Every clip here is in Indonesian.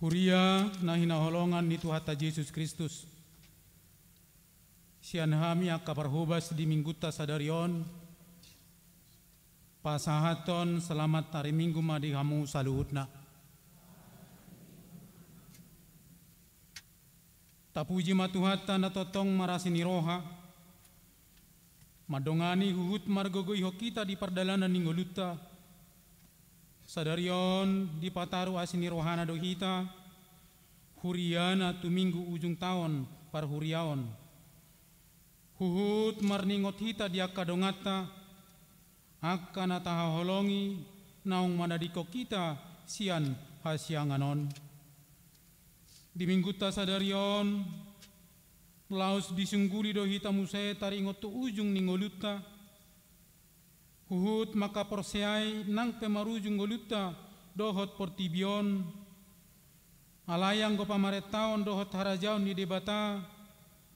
Huria na hinaholongan ni Tuhan Yesus Kristus. Sian hami akaparhubas di mingguta sadarion. Pasahaton selamat hari Minggu madi hamu saluhutna. Tapuji matuhata na totong marasini roha. Madongani huhut margogo iho kita di pardalanan ningoluta. Sadarion di pataru asini rohana dohita. Huriana tu minggu ujung tahun par huriaon. Huhut marningot hita di akadongata. Akan atahaholongi naung manadiko kita sian hasianganon. Di minggu tasadarion laos disungguli dohita musai taringot tu ujung ningoluta. Huhut maka porseai nang pemarujung goluta dohot portibion. Alayang go pamaretaon dohot harajaon di debata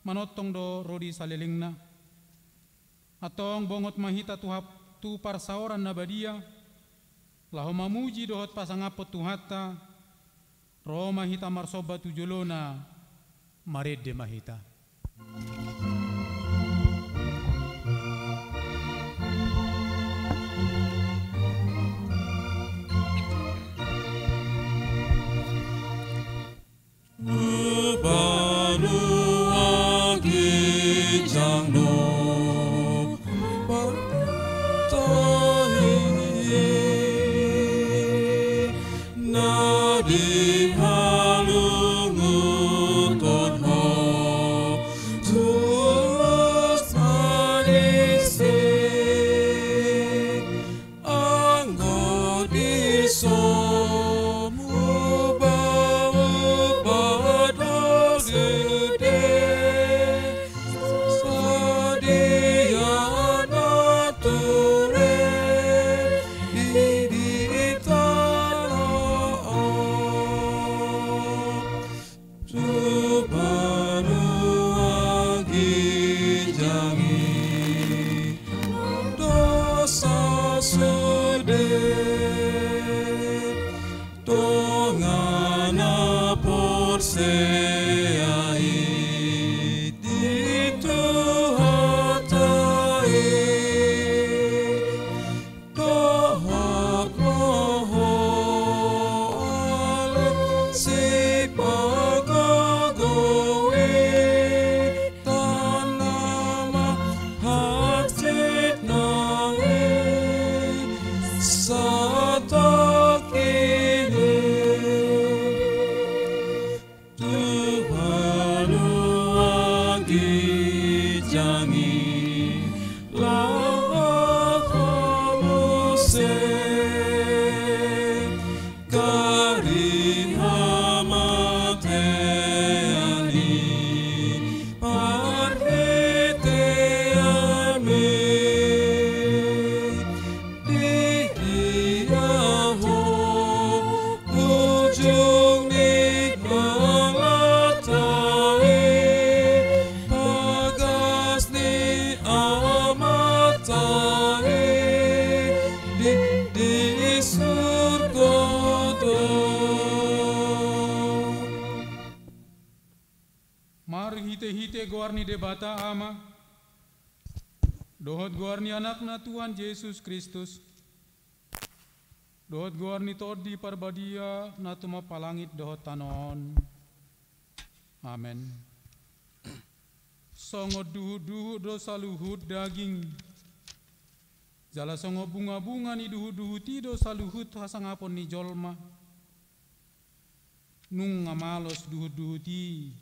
manotong do rodi salelingna. Atong bongot mahita tu parsaoran nabadia. Laho mamuji dohot pasangapot tuhata. Ro mahita marsoba tujolona marede mahita. Goarni debata ama dohot goarni anakna Tuhan Yesus Kristus dohot goarni todi parbadia natuma palangit dohot tanon amen. Songo duhu dosa luhut daging jala songo bunga-bunga ni duhu ti dosa luhut hasangapon ni jolma nung ngamalos duhu ti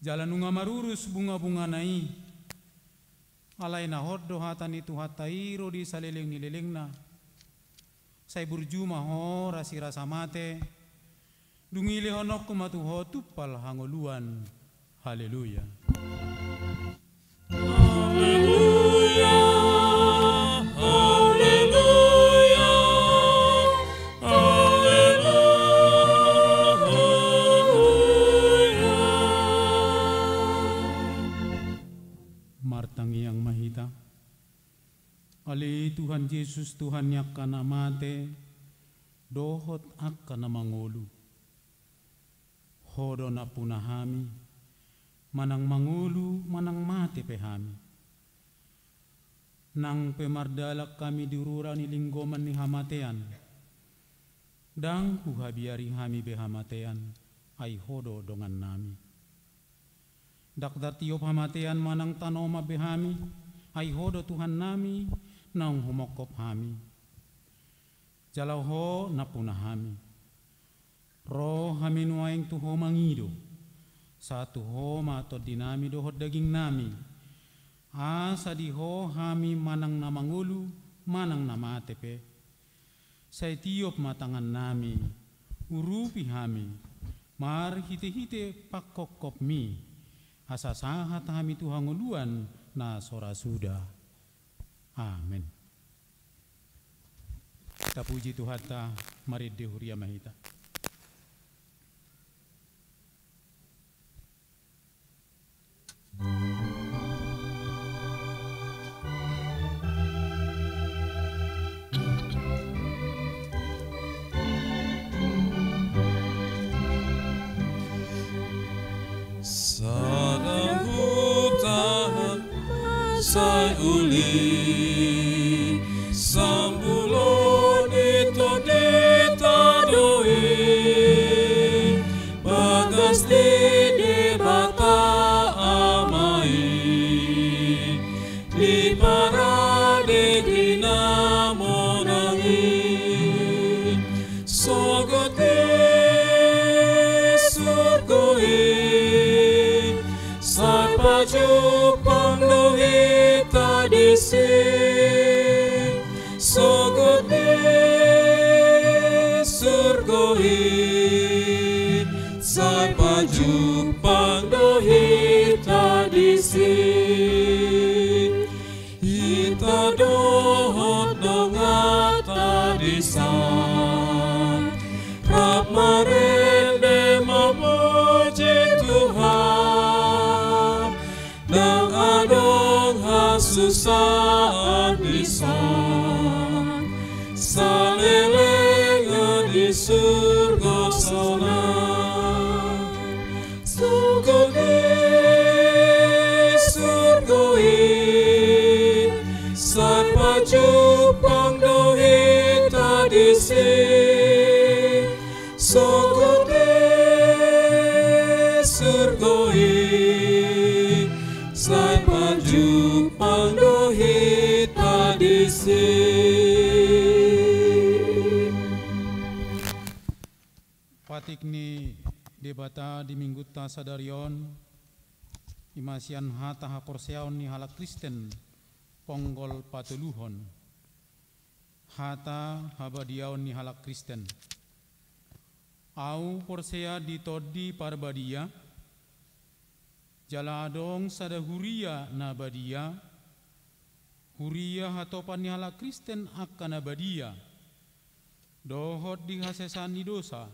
jalan nunga marurus bunga-bunga nai alai na hoddo hatan itu hatairo di saleleng ni lelengna sai burjuma ho rasi rasa mate dungile honok kumatu hotupal hangoluan haleluya. Haleluya. Ali Tuhan Yesus Tuhan yakana mate dohot akana mangolu hodo na punahami, manang mangulu, manang mate pehami. Nang pemardalak kami diurura ni linggoman ni hamatean, dang kuhabiari hami behamatean, ay hodo dongan nami. Dakdar tiop hamatean manang tanoma behami, ay hodo Tuhan nami, nang humokop hami. Jalau ho na punahami. Roh hami nuaing tuho mangido. Satu ho mato dinami dohot daging nami. Asa di ho hami manang namangulu, manang namatepe. Say tiop matangan nami, urupi hami. Mar hite-hite pakokop mi. Asa sahat hami tuhanguluan na sora suda. Amin. Kita puji Tuhan ta mari dehuria mahita. Sadang hutan sai uli sambulo dito ditadoi bagas di bata amai di parade dinamo nangi sogoti surgoi sapaju pandohi tadisi sogoti surgoi sapaju pandohi tadisi ita dohot donga tadisan rap marende memuji Tuhan nang adong hasusaan disan salelengan di surga sana sugodi surgoi sapaju pangdohi tadisi sugodi surgoi sapaju pangdohi tadisi. Patik ni debata di minggu ta sadarion imasian hata haporseaon ni halak Kristen ponggol patuluhon hata habadiaon ni halak Kristen au porsea ditodi parbadia jaladong sada huria na badia huria hatopan ni halak Kristen akan abadia dohot dihasesani dosa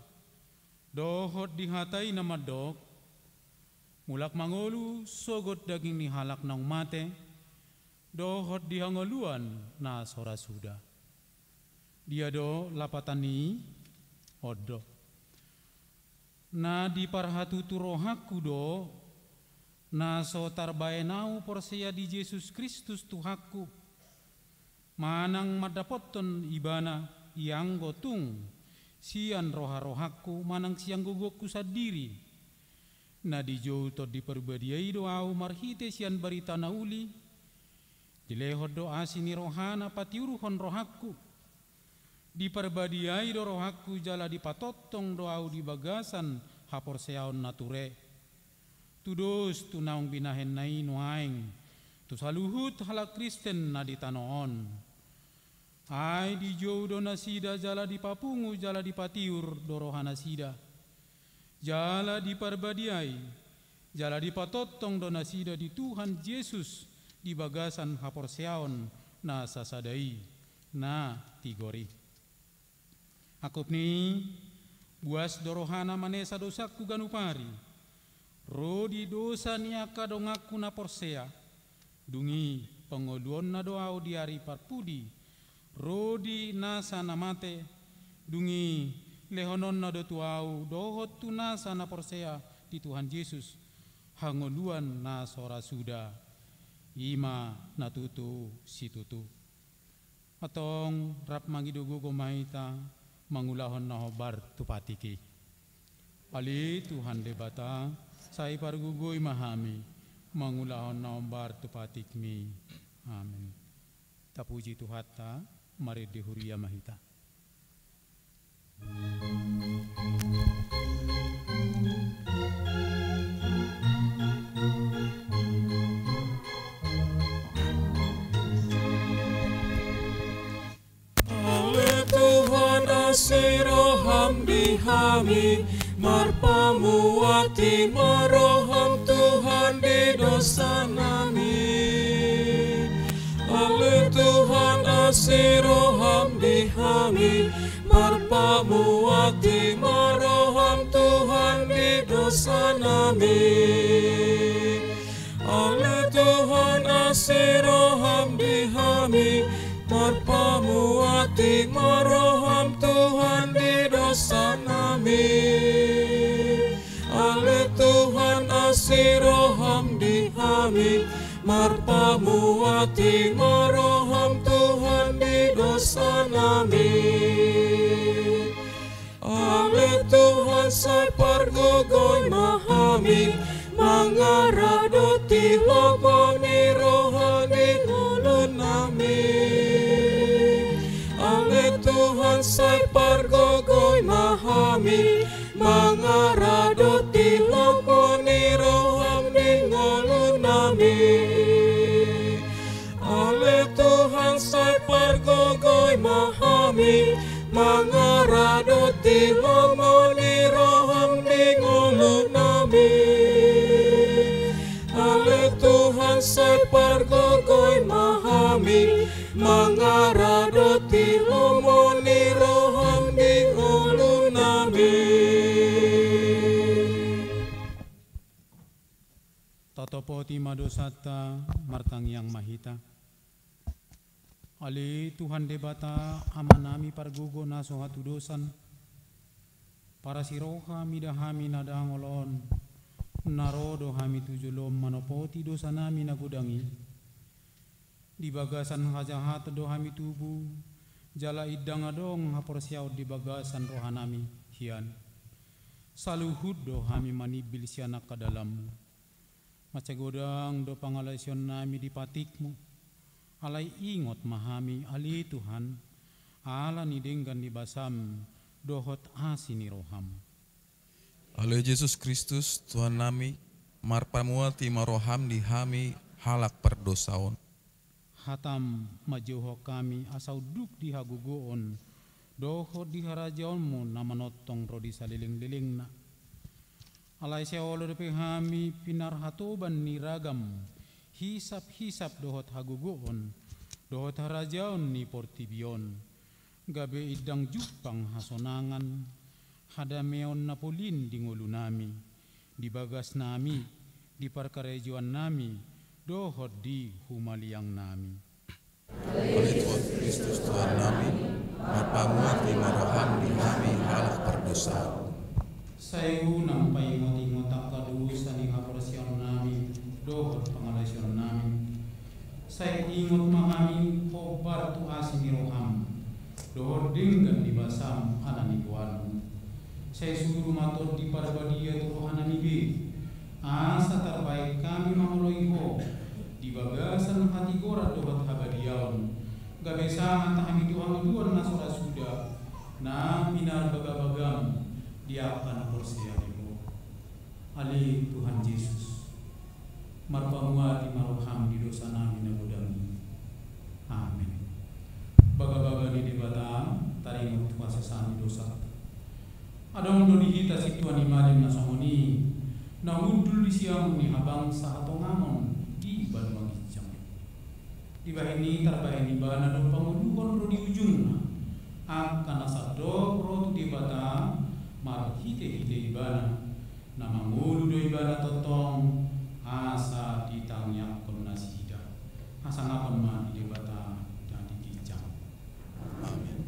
dohot dihatai nama dok mulak mangolu sogot daging ni halak nang mate dohot dihangoluan na sora suda dia do lapatani odo na di parhatutu rohaku do na so tarbaenau porsia di Yesus Kristus Tuhaku manang madapoton ibana yang gotung sian roha-rohaku manang siang gugokku sadiri na di jauh to di perbadiai doau marhite sian barita nauli dilehod doa sini rohana patiuruhon rohaku di perbadiai do rohaku jala dipatotong doau di bagasan haporseaon nature tudos tu naung binahen nai nuaing tu saluhut halak Kristen na ditanoon ai di jauh do nasida jala dipapungu jala dipatiur do rohana sida jala diperbadiai jala dipatotong do nasida di Tuhan Yesus di bagasan haporseaon na sasadai na tigori akup ni buas dorohana manesa dosaku ganupari rodi dosa niaka dongaku na porsea dungi pengoluon na doau di hari parpudi rodi nasa namate dungi lehonon na do tuau dohot tuna sana porsea di Tuhan Yesus hangoluan na sora suda ima na tutu si tutu atong rap mangidugo gomahita mangulahon na hobar tupatiki ali Tuhan debata sai pargugoy mahami mangulahon na hobar tupatikmi amin. Tapuji Tuhata mari dihuria mahita. Ale Tuhan asiroham dihami marpamuati maroham Tuhan di dosa nami. Ale Tuhan asiroham dihami marpamuati maroham Tuhan di dosa nami. Ale Tuhan asiroham dihami marpamuati maroham Tuhan di dosa nami. Ale Tuhan asiroham dihami marpamuati maroham Tuhan di dosa nami. Ale Tuhan sai pargogoy mahami mangaradoti loboni rohani ulun nami. Ale Tuhan sai pargogoy mahami mangaradoti loboni rohani ulun nami. Ale Tuhan sai pargogoy mahami mangaradoti loboni rohani ulun nami. Ale Tuhan sai pargogoy mahami mangaradoti loboni rohani ulun nami. Tatopoti madosata martang yang mahita. Ali Tuhan debata amanami pargugo na sohatu dosan. Para siroha midahami nadangolon. Narodo hami tujulom manopoti dosa nami nagudangi. Di bagasan hajahat do hami tubuh. Jala idang adong haporsiaw di bagasan rohanami hian. Saluhud do hami manibil sianak ke dalammu. Macagodang do pangalasion nami di patikmu. Alai ingot mahami ali Tuhan. Ala nidenggan di basam dohot asini roham. Ale Yesus Kristus Tuhan nami marpamuati maroham dihami halak perdosaon. Hatam majoho kami asau duk di hagugoon. Dohot di harajaonmu namanotong rodi saliling-lilingna. Alai seolo depe hami pinar hatoban ni ragam. Hisap-hisap dohot hagugoon. Dohot harajaon ni portibion. Gabe idang jupang hasonangan. Hadameon napolin di ngulu nami. Di bagas nami. Di parkarejuan nami. Dohot di humaliang nami. Ale Tuhan Kristus Tuhan nami marpamuati maroham dihami halak perdosaon. Sayu nampai ngotak kadusa ni haporsion nami. Dohot pangalasion nami. Saya ingot mahami hobar tu asini roham. Dohot dinggan di basam anani buanu. Saya suruh matur di parbadia tu rohanani bi. Asa terbaik kami mamoloiho. Di bagasan hati gorat dohot habadiaun. Gabesa antahami tuang duan nasura sudah. Na pinar bagabagam. Diakan porsiarimu. Ali Tuhan Yesus. Marpamuati maroham di dosa nami nagudangi. Amin. Baga-baga di debata tarimut kuasa sami dosa. Adong do dihita si Tuhan imaden nasongoni. Nahudul di siang ni habang sa hatongamon di ban mangicam. Di bahini tarbahini bana do panguluhon ro di ujungna. Akan asado pro tu debata mar hite-hite ibana. Namangulu do ibana totong. Asa ditangyak konasida. Asa ngapon ma di debata dan dikicam. Amin.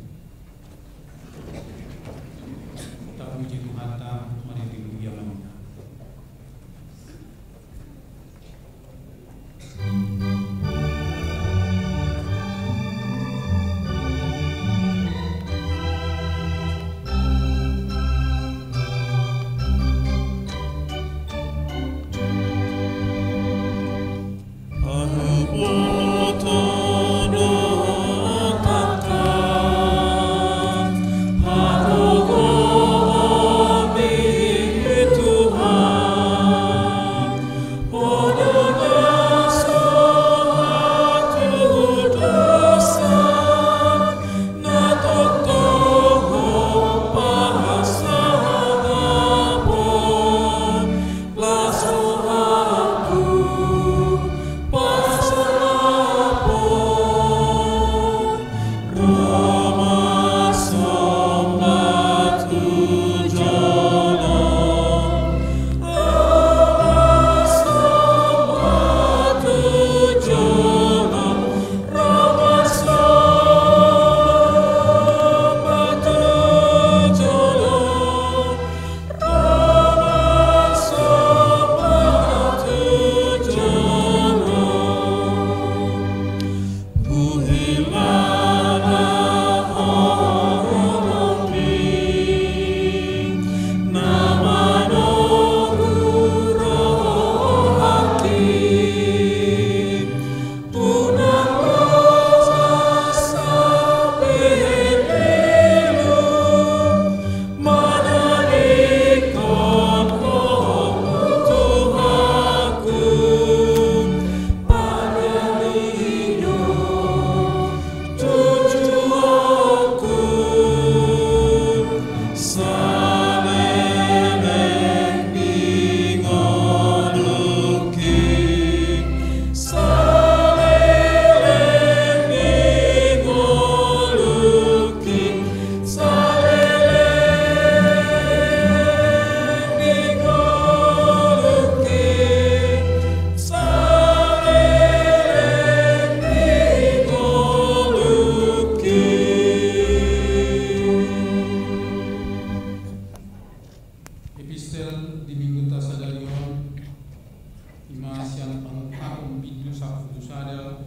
Imasian pangukapun pintu 10 sadel,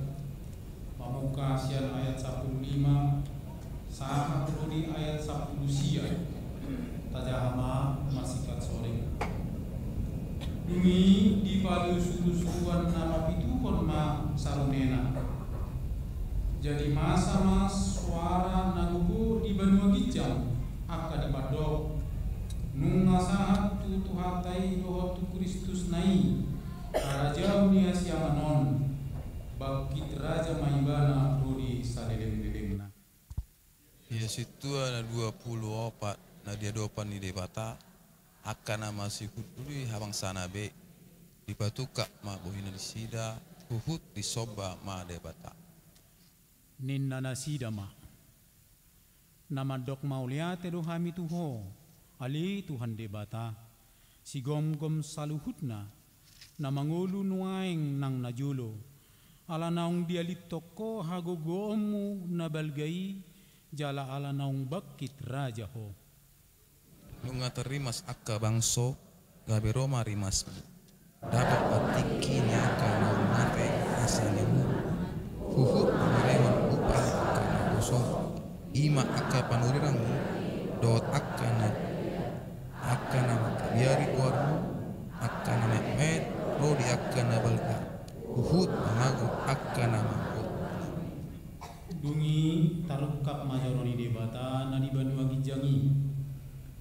pamuka sian ayat 15, sahat rodi ayat 10 sia, tajahama masikat sore. Dumi di palu suku-sukuan nama pituhon ma sarunena. Jadi masa mas suara nagugur di Banua Gijang aka di Padok nunga sahat tu tuhatai doho tu Kristus nai Raja unia siamanon bakit Raja Maibana rodi saleleng-lelengna. Ya situ ada 24 na dia dopan di debata akan nama si kudui habang sana be di batuka ma bohina di sida huhut di soba ma debata Ninna nasida ma nama dok mauliate do hami tuho ali Tuhan debata si gom-gom saluhutna na mangulu nuaeng nang najulo ala naung dialit toko hagogomu na balgai jala ala naung bakit raja ho nunga terimas akka bangso gabe Roma rimas dapat patiki nyaka naung mate asalnya huhut pangrewan upah kana kosong ima akka panurirang dot akka na biari warmu akka na met rodi akka na balga huhut pamago akka na mangkot dungi tarukap majoroni debata na di Banua Gijangi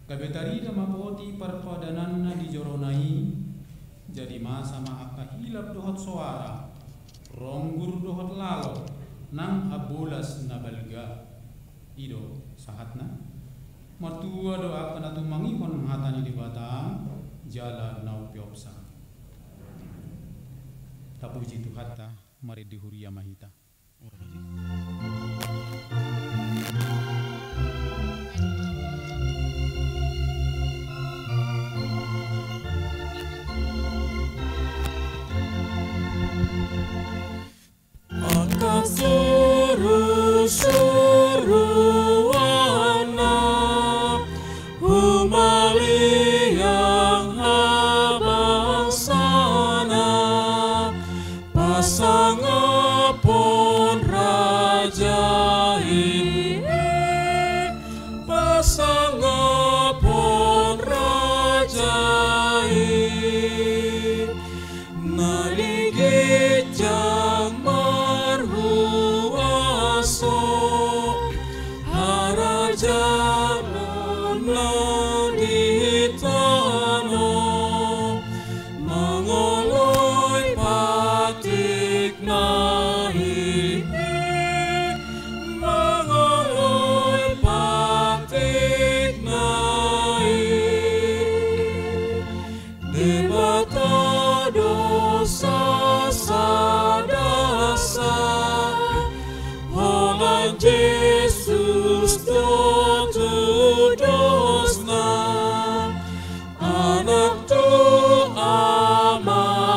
kabetari na mapoti parpadanan na di joronai jadi masa maaka hilap dohot soara ronggur dohot lalo nang abolas na balga ido sahatna martua doa kana tumangihon hatani debata jala nau piopsa tapuji Tuhata mari dihuria mahita. Akan suruh-suruhana humali yang habang sana pasangapun raja ini pasangapun raja ini naligit jang marhuaso harajamun naditano mangoloy patik nahi mangoloy patik nahi debata dosa sadasa Holan Jesus dotu dosna anak tu amanahi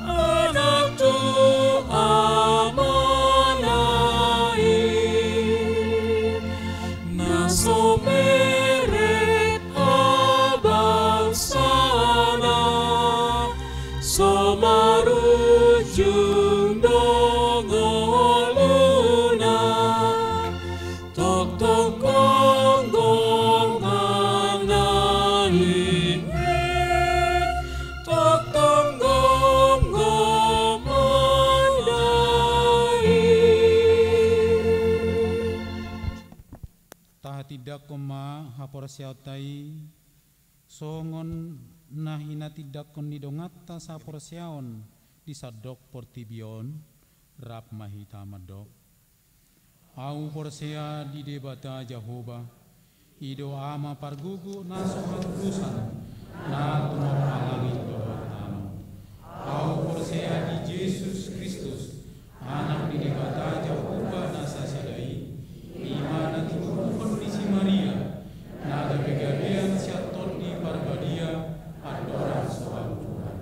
anak tu amanahi naso meret abang sana somarujung dongoluna tok tok gong gong anahi tok tok gong gong anahi Taha tidak koma hapor siautai songon nahina tidak kon didongata sapor siaon di sadok portibion rap mahita madok au porsea di debata Jehovah ido ama pargugu nasohat rusan na tumor alangit dohotano au porsea di Jesus Kristus anak di debata Jehovah nasa sadai imana timuhon di si Maria na gabe-gabean siaton di parbadia adoran soal Tuhan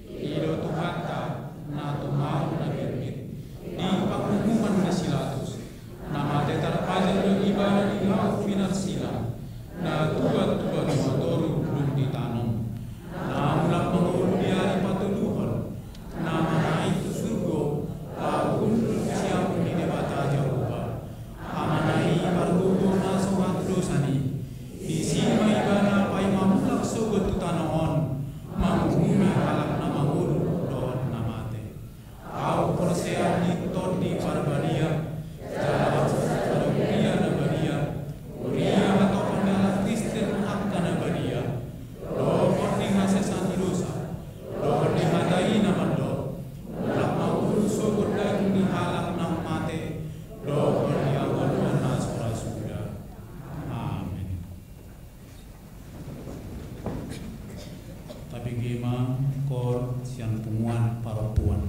ido Tuhata na tumau na germit di pangumuman na silatus nama tetar pajar do ibadah di ngau finar sila na tua-tua motoru belum ditanam tabigema kor sian punguan paropuan.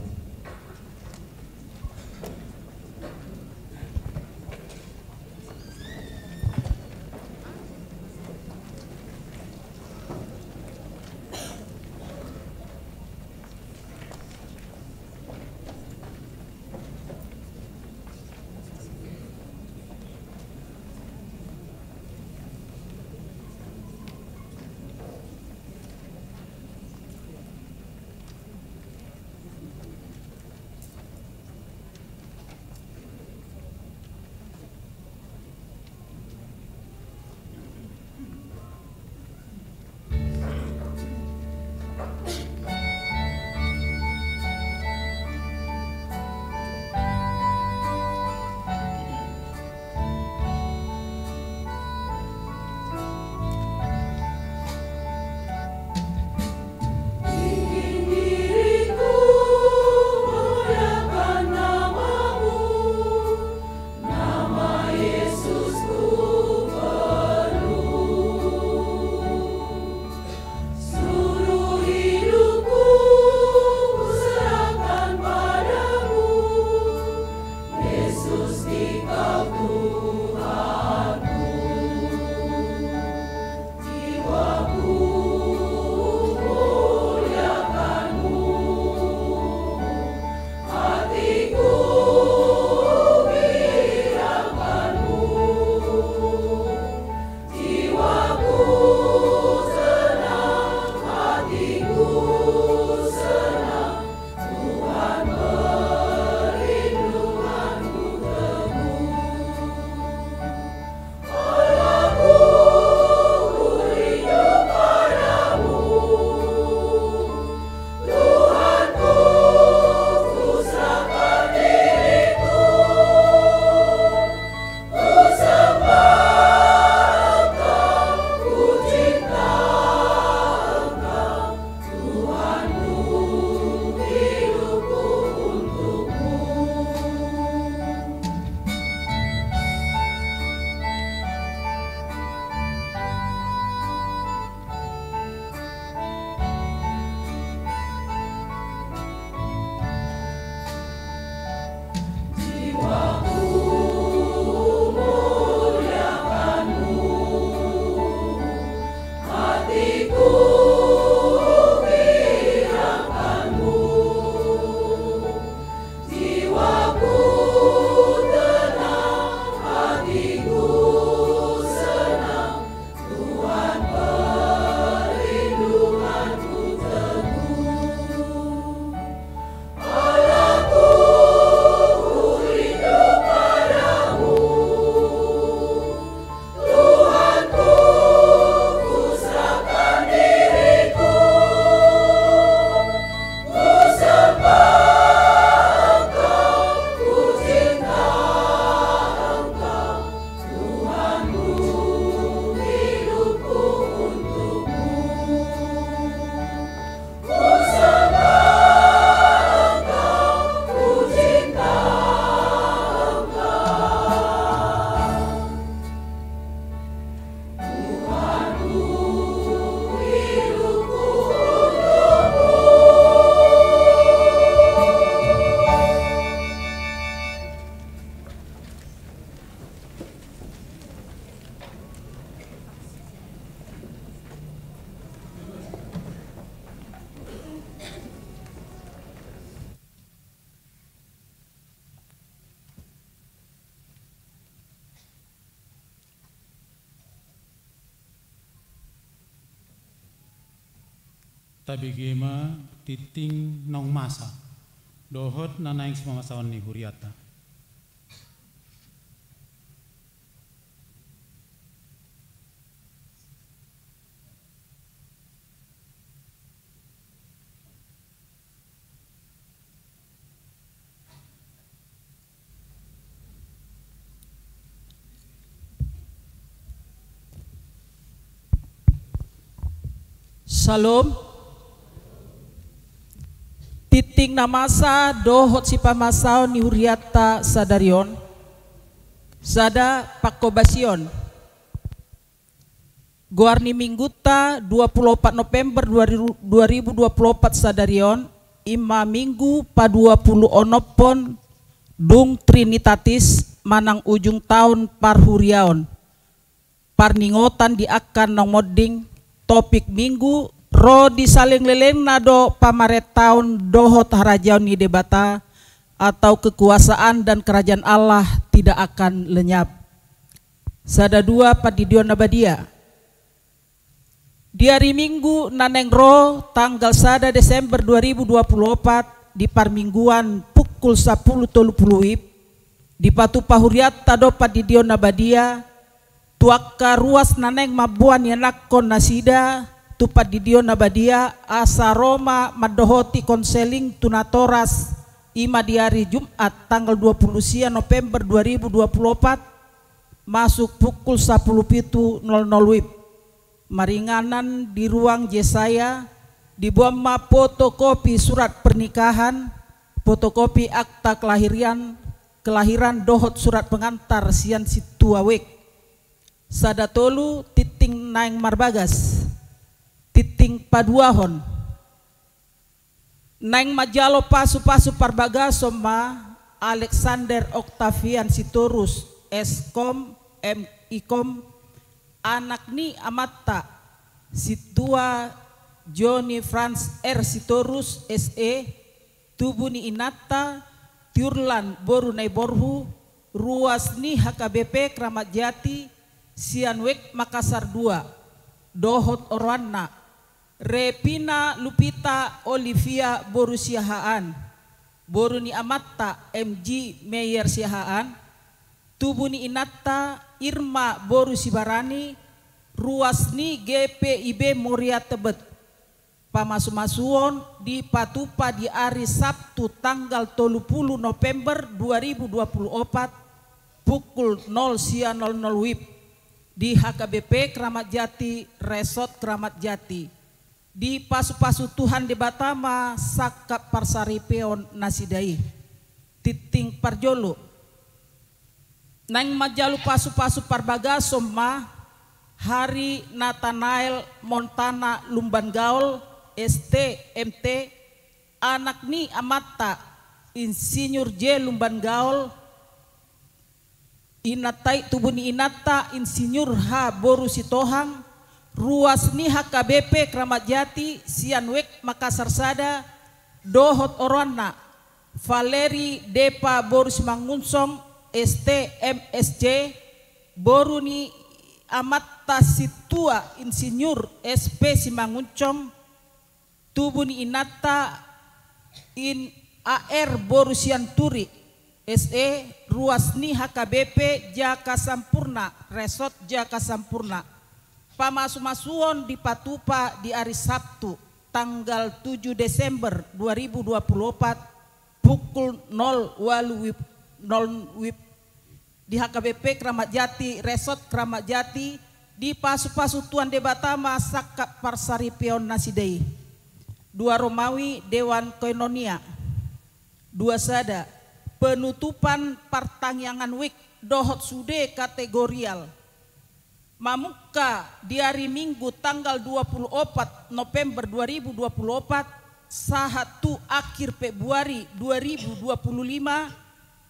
Tabigema titing nong masa dohot nanaing semamasawan ni huriata. Shalom. Titing namasa dohot si pamasaw ni huriata sadarion sada pakobasion Guarni Mingguta 24 November 2024 sadarion ima minggu pa 20 onopon dung Trinitatis manang ujung tahun parhuriaon. Parningotan di akan nong modding topik minggu ro di saling leleng nado pamaret tahun dohot harajaon ni debata atau kekuasaan dan kerajaan Allah tidak akan lenyap. Sada dua padidion nabadia. Di hari Minggu naneng ro tanggal 1 Desember 2024 di parmingguan pukul 10.30 WIB di Patu Pahuriat tado padidion nabadia tuaka ruas naneng mabuan yanakon nasida tu padidion nabadia asa Roma madohoti konseling tunatoras ima di hari Jumat tanggal 20 November 2024 masuk pukul 10.00 WIB. Maringanan di ruang Jesaya dibuama fotokopi surat pernikahan, fotokopi akta kelahiran dohot surat pengantar sian situawek. Sadatolu titing naing marbagas, titing paduahon. Naing majalo pasu-pasu parbagas soma Alexander Octavian Sitorus Eskom M.Ikom anak ni Amatta Situa Johnny Franz R. Sitorus S.E. tubuh ni Inata Tiurlan Boru Naiborhu ruas ni HKBP Kramat Jati Sianwek Makassar 2 dohot Orwana Repina Lupita Olivia Boru Siahaan Boru ni Amatta MG Meyer Siahaan tubuh ni Inata Irma Boru Sibarani ruas ni GPIB Muria Tebet pamasumasuon di Patupa di hari Sabtu tanggal 30 November 2024 pukul 0.00 WIB di HKBP Kramat Jati Resort Kramat Jati di pasu-pasu Tuhan di Batama Sakap Parsaripeon Nasidai titing Parjolo nang majalu pasu-pasu parbaga somma hari Nathanael Montana Lumban Gaul ST MT anak ni Amatta Insinyur J Lumban Gaul Inatai tubuh ni Inata Insinyur H Boru Sitohang ruas ni HKBP Kramat Jati Sianwek Makassar Sada dohot Orwana Valeri Depa Boru Simangunsong ST MSC Boru ni Amatta Situa Insinyur SP Simanguncom tubuh ni Inata in AR Boru Sianturi SE ruas ni HKBP Jaka Sampurna Resort Jaka Sampurna pamasumasuon di Patupa di hari Sabtu tanggal 7 Desember 2024 pukul 0 WIB di HKBP Kramat Jati Resort Kramat Jati di pasu-pasu Tuan Debatama Sakap Parsaripeon Nasidei 2 Romawi Dewan Koinonia 2 Sada penutupan pertangyangan wik dohot sude kategorial mamuka di hari Minggu tanggal 24 November 2024 sahatu akhir Februari 2025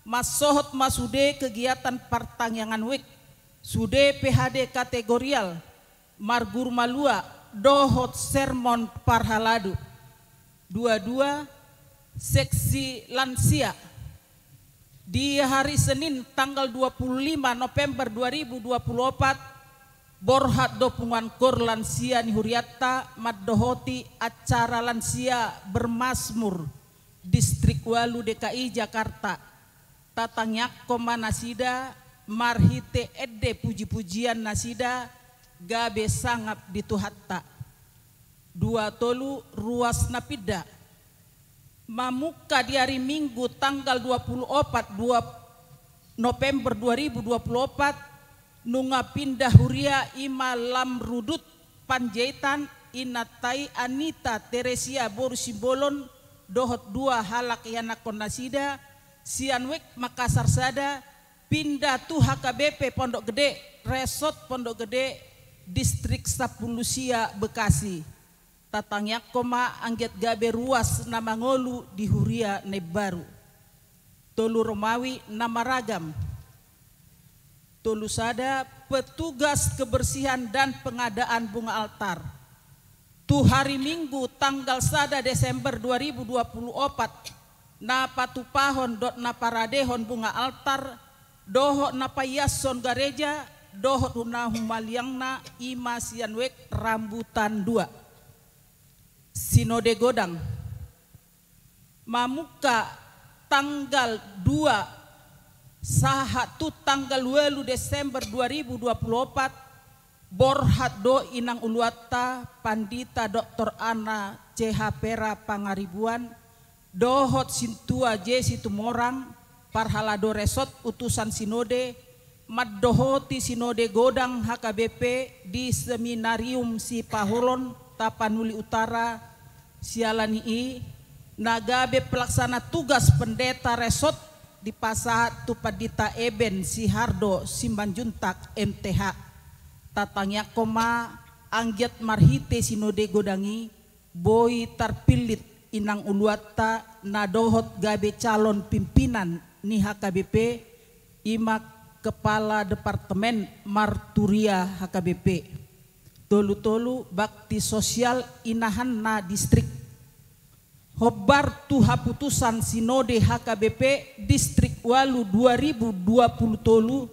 masohot masude kegiatan pertangyangan wik sude PHD kategorial margur malua dohot sermon parhaladu 22 seksi lansia di hari Senin tanggal 25 November 2024 borhat dopungan kor lansia ni Huriatta maddohoti acara lansia bermasmur distrik Walu DKI Jakarta tatangyak koma nasida marhite edde puji-pujian nasida gabe sangap dituhatta 2 Tolu ruas napida mamuka di hari Minggu tanggal 24 November 2024 nunga pindah huria ima lamrudut Panjaitan Inatai Anita Teresia Boru Simbolon dohot 2 halak yanakon nasida Sianwek Makassar Sada pindah tu HKBP Pondok Gede Resort Pondok Gede Distrik Sapulusia, Bekasi. Tatangyak koma angget gabe ruas nama ngolu di Huria Nebaru. Tolu Romawi nama ragam. Tolu sada petugas kebersihan dan pengadaan bunga altar. Tu hari Minggu tanggal 1 Desember 2024 na patupahon dot na paradehon bunga altar doho na payason gareja doho na humaliangna ima sianwek rambutan 2 Sinode Godang mamuka tanggal 2 sahatu tanggal 8 Desember 2024 Borhat do inang uluata Pandita Dr. Ana CH Pera Pangaribuan dohot sintua Jesi Tumorang parhalado resot utusan sinode maddohoti Sinode Godang HKBP di Seminarium Si Pahulon Tapanuli Utara Sialanii nagabe pelaksana tugas pendeta resot di Pasahat Tupadita Eben Sihardo Simbanjuntak MTH tatangnya koma anggiat marhite Sinode Godangi boy tarpilit inang uluata nadohot gabe calon pimpinan ni HKBP ima kepala departemen Marturia HKBP tolu-tolu bakti sosial inahan na distrik hobar tu haputusan Sinode HKBP distrik Walu 2020 tolu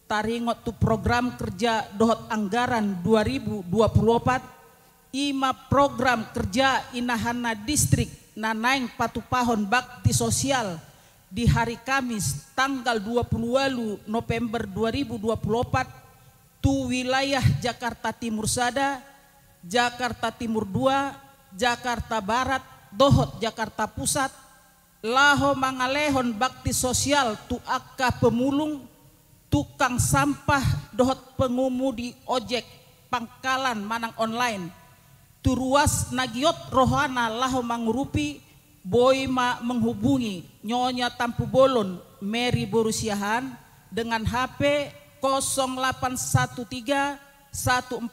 taringot tu program kerja dohot anggaran 2024 ima program kerja inahana distrik nanaing patupahon bakti sosial di hari Kamis tanggal 28 November 2024 tu wilayah Jakarta Timur Sada, Jakarta Timur 2, Jakarta Barat, dohot Jakarta Pusat laho mangalehon bakti sosial tu akka pemulung tukang sampah dohot pengumudi ojek pangkalan manang online turuas nagiot rohana laho mangurupi boy ma menghubungi Nyonya Tampu Bolon Mary Borusiahan dengan HP 0813 1415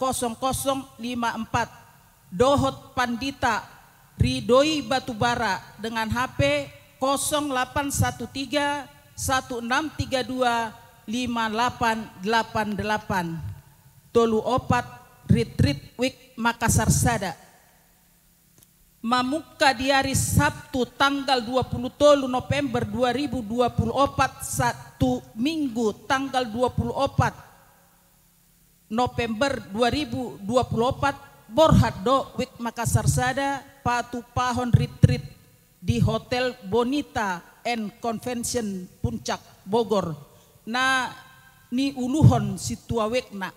0054 dohot Pandita Ridoi Batubara dengan HP 0813 1632 5888 tolu opat Retreat Week Makassar Sada mamuka di hari Sabtu tanggal 23 November 2024 Sabtu Minggu tanggal 24 November 2024 Borhat do Week Makassar Sada patu pahon retreat di Hotel Bonita and Convention Puncak Bogor na ni uluhon situawekna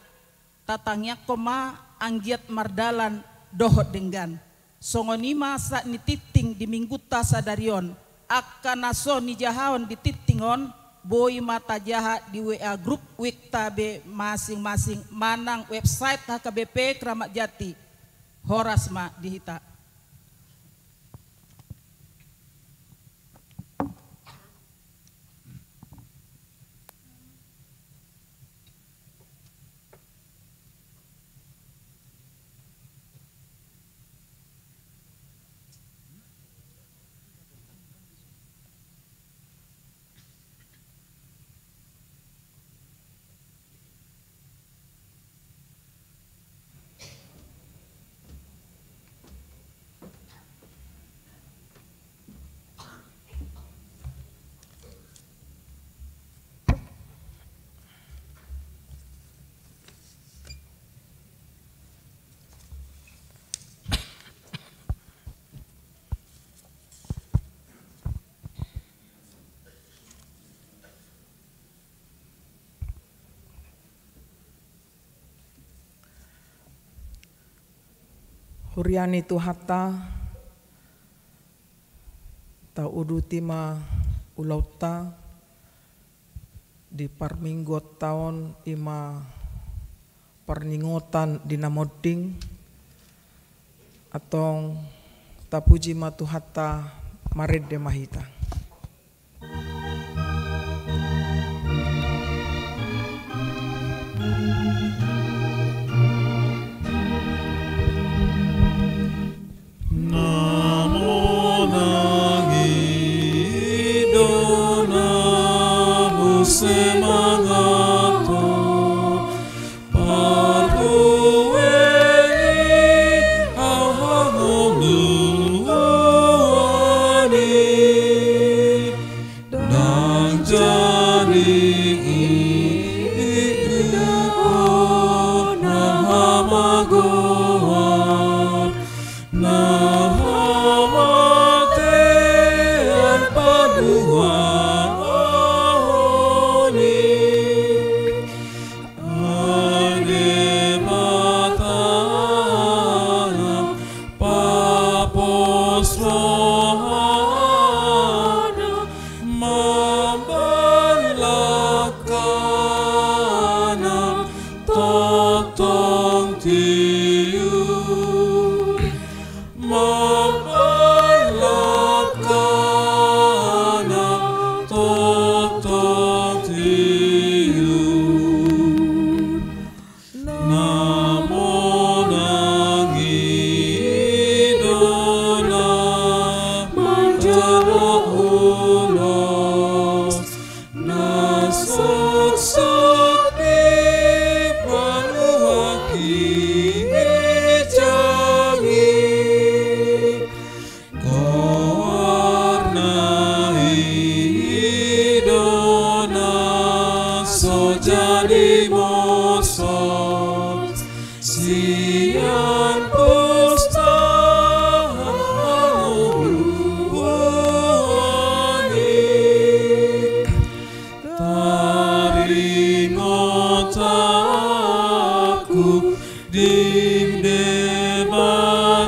tatangnya koma anggiat mardalan dohot denggan songonima saat ni titing di minggu tasadarion akan naso ni jahon di titingon boy mata jaha di WA grup wiktabe masing-masing manang website HKBP Kramat Jati Horasma dihita. Huriani tuhata ta udutima ulauta di parminggot tahun ima perningotan dinamoding atau tapuji matuhata marede mahita.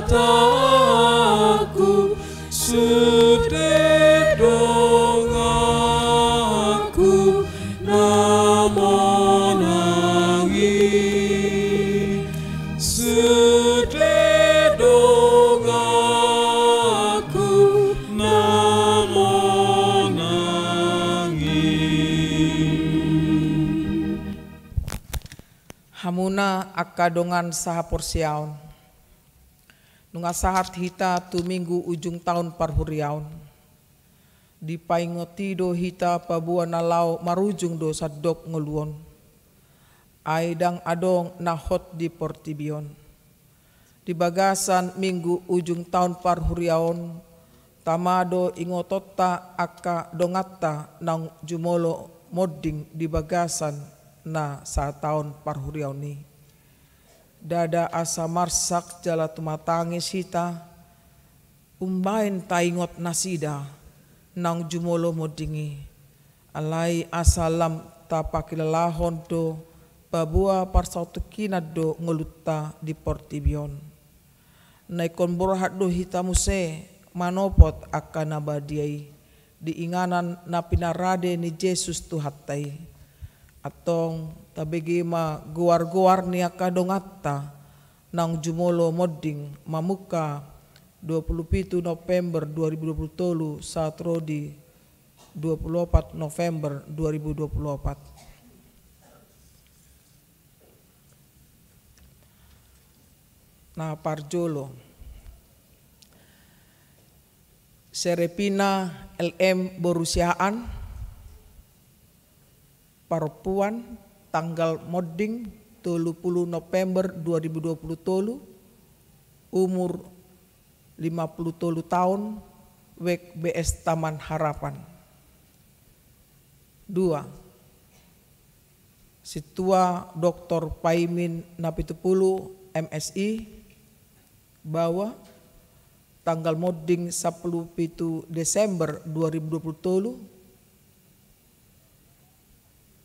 mataku sudah dongaku namonangi sudah dongaku namonangi. Hamuna akadongan saha porsiaon nunga sahat hita tu minggu ujung tahun parhuriaon di paingotido hita pabua nalau marujung do sadok nguluon aidang adong nahot di portibion di bagasan minggu ujung tahun parhuriaon tamado ingotota aka dongatta nang jumolo modding di bagasan na sa tahun parhuriaon ni dada asa marsak jala tumatangi sita umbain taingot nasida nang jumolo modingi alai asalam tapakilalahon do babua parsautukinad do ngelutta di portibion naikon borhat do hitamuse manopot akan nabadiai diinganan na pinarade ni Jesus tuhatai atong tabegima guar-guar ni akadongatta nang jumolo modding mamuka 27 November 2023 saat rodi 24 November 2024. Nah parjolo Serepina LM Borusiaan Perempuan tanggal modding 30 November 2020 umur 50 tahun wek BS Taman Harapan. 2. Situa Dr. Paimin Napitupulu MSI bahwa tanggal modding 17 Desember 2020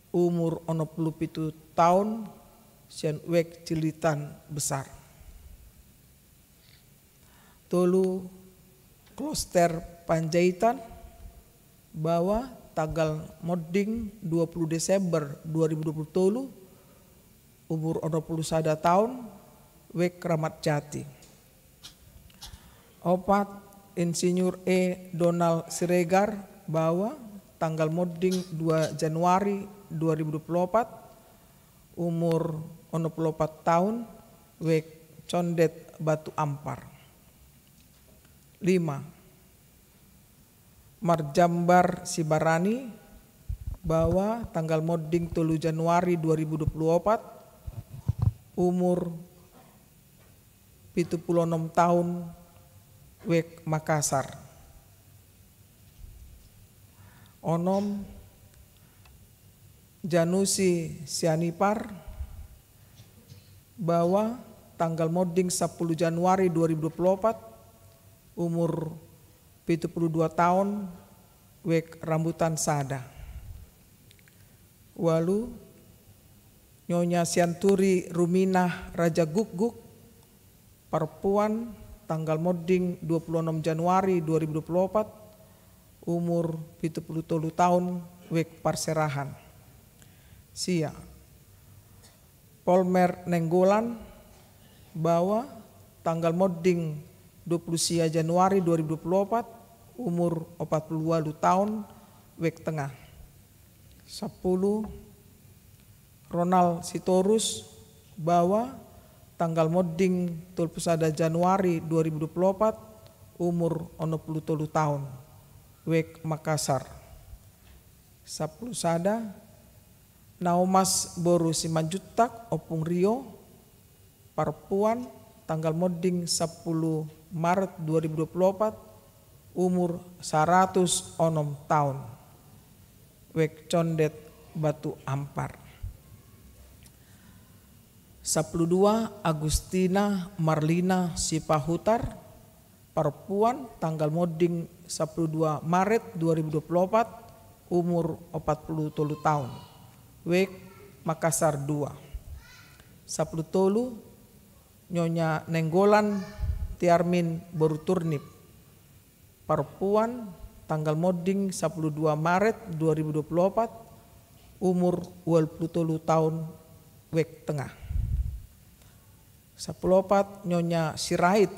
umur 67 tahun sian wek cilitan besar. Tolu Kloster Panjaitan bahwa tanggal modding 20 Desember 2020 umur 61 tahun wek Kramat Jati. 4. Insinyur E. Donald Siregar bahwa tanggal modding 2 Januari 2024 umur 64 tahun wek Condet Batu Ampar. 5. Marjambar Sibarani bahwa tanggal modding 3 Januari 2024 umur 76 tahun wek Makassar. Onom Janusi Sianipar bahwa tanggal modding 10 Januari 2024 umur 72 tahun wek Rambutan Sada. Walu Nyonya Sianturi Ruminah Raja Guguk perempuan tanggal modding 26 Januari 2024 umur 73 tahun wek Parserahan. Sia Polmer Nenggolan bahwa tanggal modding 20 Januari 2024 umur 42 tahun wek Tengah. 10. Ronald Sitorus bahwa tanggal modding 31 Januari 2024 umur 63 tahun wek Makassar. 10 sada Naumas Boru Simanjutak Opung Rio perempuan tanggal modding 10 Maret 2024 umur 106 tahun wek Condet Batu Ampar. 12 Agustina Marlina Sipahutar perempuan tanggal modding 12 Maret 2024 umur 47 tahun wek Makassar 2. 10 Nyonya Nenggolan Tiarmin Boru Turnip. Perempuan tanggal moding 12 Maret 2024, umur 23 tahun wek tengah. 14 Nyonya Sirait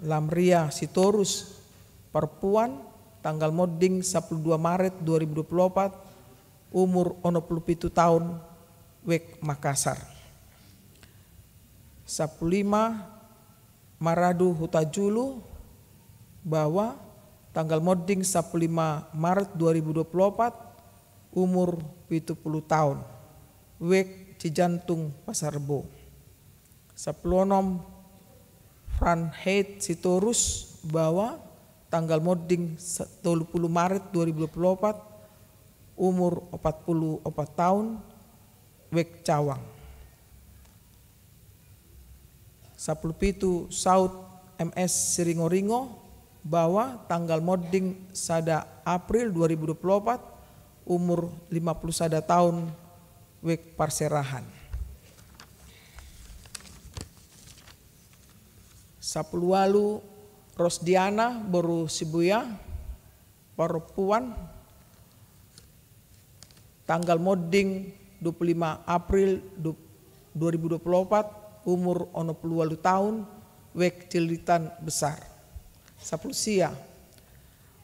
Lamria Sitorus, perempuan tanggal moding 12 Maret 2024, umur 27 tahun wek Makassar. 15 Maradu Hutajulu bahwa tanggal moding 15 Maret 2024, umur 70 tahun wek Cijantung Pasar Rebo. 16 Franheit Sitorus bahwa tanggal moding 30 Maret 2024, umur 44 tahun wek Cawang. 17 Saud MS Siringo-ringo bahwa tanggal moding 1 April 2024, umur 51 tahun wek Parserahan. 10 Rosdiana Boru Sibuya, perempuan tanggal moding 25 April 2024, umur 28 tahun wek Cilitan Besar. 10 Sia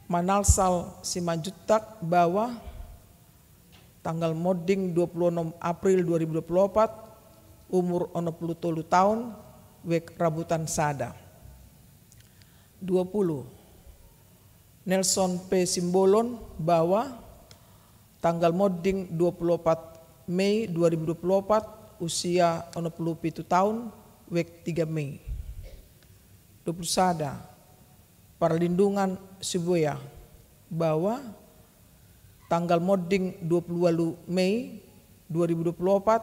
Manalsal Simanjutak bahwa tanggal moding 26 April 2024, umur 63 tahun wek Rabutan Sada. 20 Nelson P. Simbolon bahwa tanggal moding 24 Mei 2024, usia 67 tahun wek 3 Mei. 21 Perlindungan Sibuya bahwa tanggal moding 28 Mei 2024,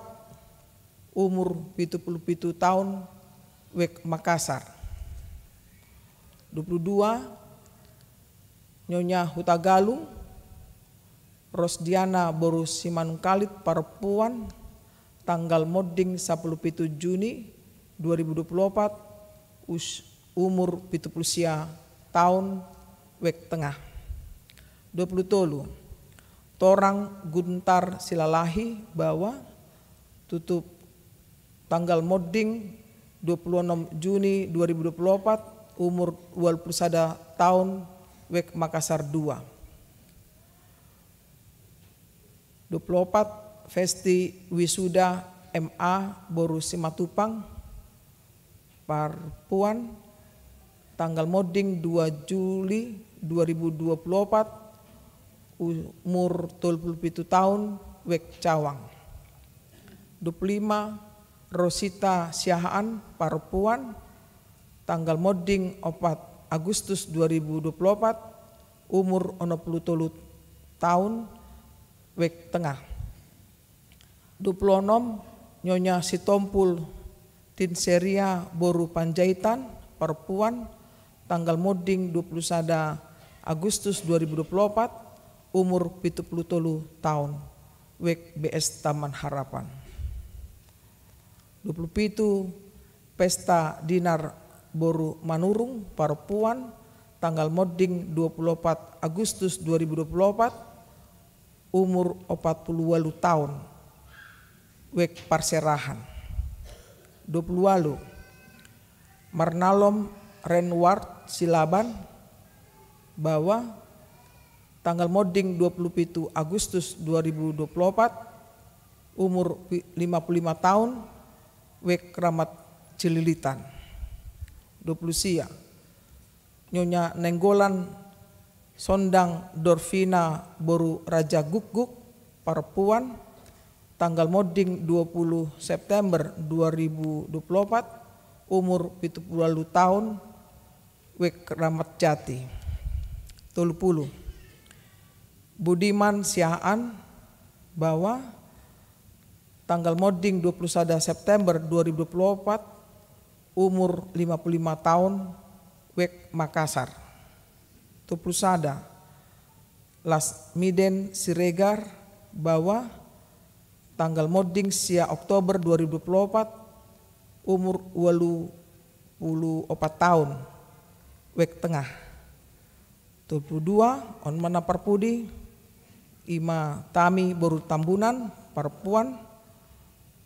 umur 77 tahun wek Makassar. 22 Nyonya Hutagalung Rosdiana Boru Simanungkalit, perempuan tanggal moding 17 Juni 2024, umur 70 tahun wek tengah. 20 Torang Guntar Silalahi bahwa tutup tanggal moding 26 Juni 2024, umur 21 tahun wek Makassar 2. 24 Festi Wisuda MA Boru Simatupang, perempuan tanggal moding 2 Juli 2024, umur 27 tahun wek Cawang. 25 Rosita Siahaan, perempuan tanggal moding 4 Agustus 2024, umur 63 tahun wek tengah. 26 Nyonya Sitompul Tinseria Boru Panjaitan, perempuan tanggal moding 21 Agustus 2024, umur 77 tahun wek BS Taman Harapan. 27 Pesta Dinar Boru Manurung, perempuan tanggal moding 24 Agustus 2024, umur 48 tahun wek Parserahan. 20 Marnalom Renward Silaban bahwa tanggal moding 27 Agustus 2024, umur 55 tahun wek Kramat Cililitan. 20 Sia Nyonya Nenggolan Sondang Dorvina Boru Raja Gukguk, perempuan tanggal moding 20 September 2024, umur 70 tahun wek Ramat Jati. 30 Budiman Siaan bahwa tanggal moding 21 September 2024, umur 55 tahun wek Makassar. 21 Lasmiden Siregar bahwa tanggal moding sia Oktober 2024, umur 84 tahun, wek tengah. 22 on mana parpudi, ima tami baru tambunan perempuan,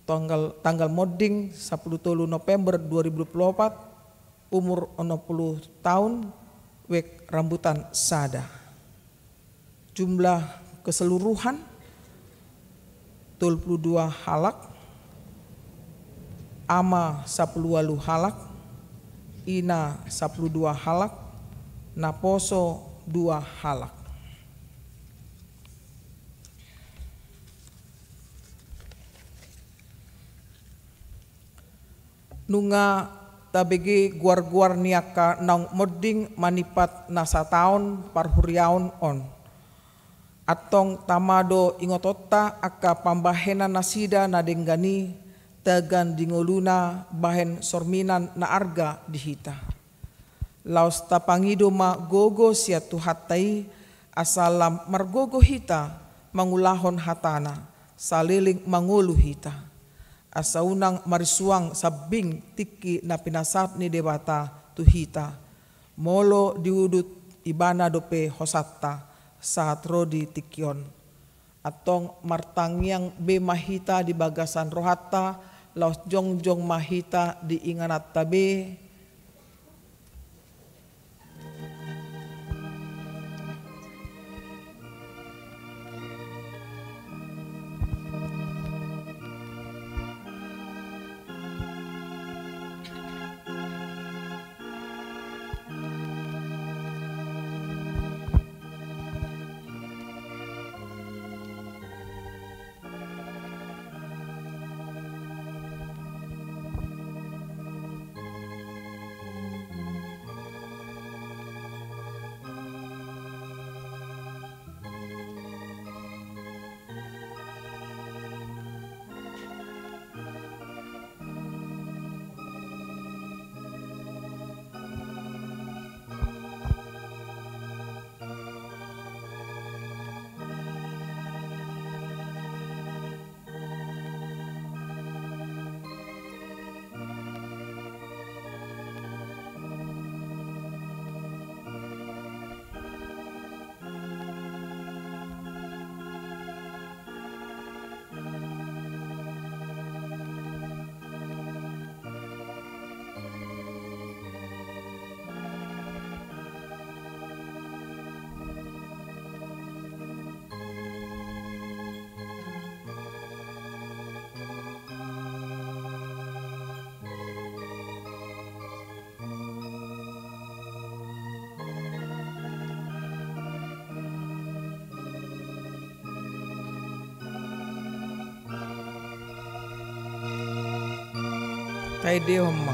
tanggal moding 10 November 2024, umur 60 tahun, wek rambutan sada. Jumlah keseluruhan 22 halak, ama 10 halak, ina 12 halak, naposo 2 halak. Nunga tabegi guar-guar niaka naung moding manipat nasa taon parhuriaon on. Atong tamado ingotota aka pambahenan nasida na denggani tagan dingoluna bahen sorminan na arga dihita. Laos tapangido ma gogo sia tuhatai asalam margogo hita mangulahon hatana saliling mangulu hita. Asaunang marisuang sabing tiki na pinasat ni debata tuhita. Molo diudut ibana dope hosatta saat rodi tikion. Atong martangyang be mahita di bagasan rohata, laos jongjong mahita di inganat tabe. Tai Deoma.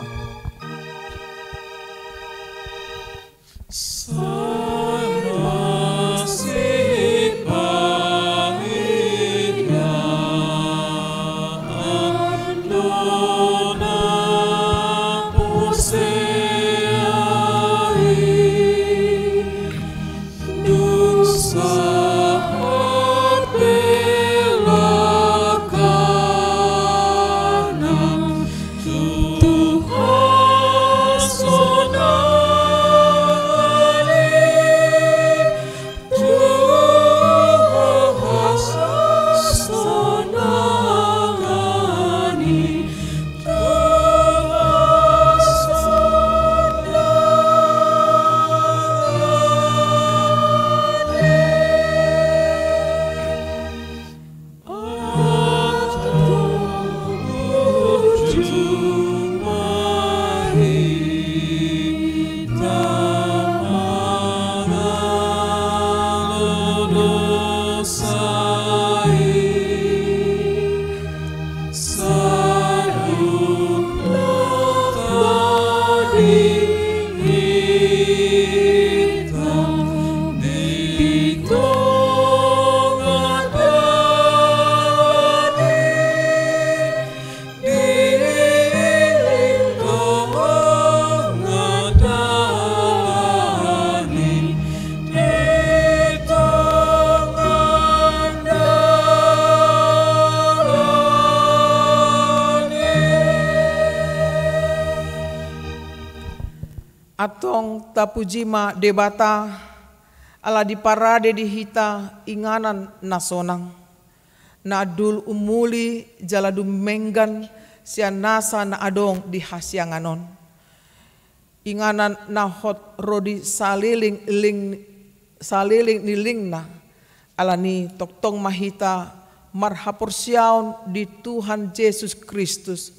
Atong tapujima debata ala di parade di hita inganan nasonang. Na adul umuli jala dumenggan sian nasa na adong di hasyanganon. Inganan na hot rodi saliling nilingna ala ni toktong mahita marhapursiaon di Tuhan Yesus Kristus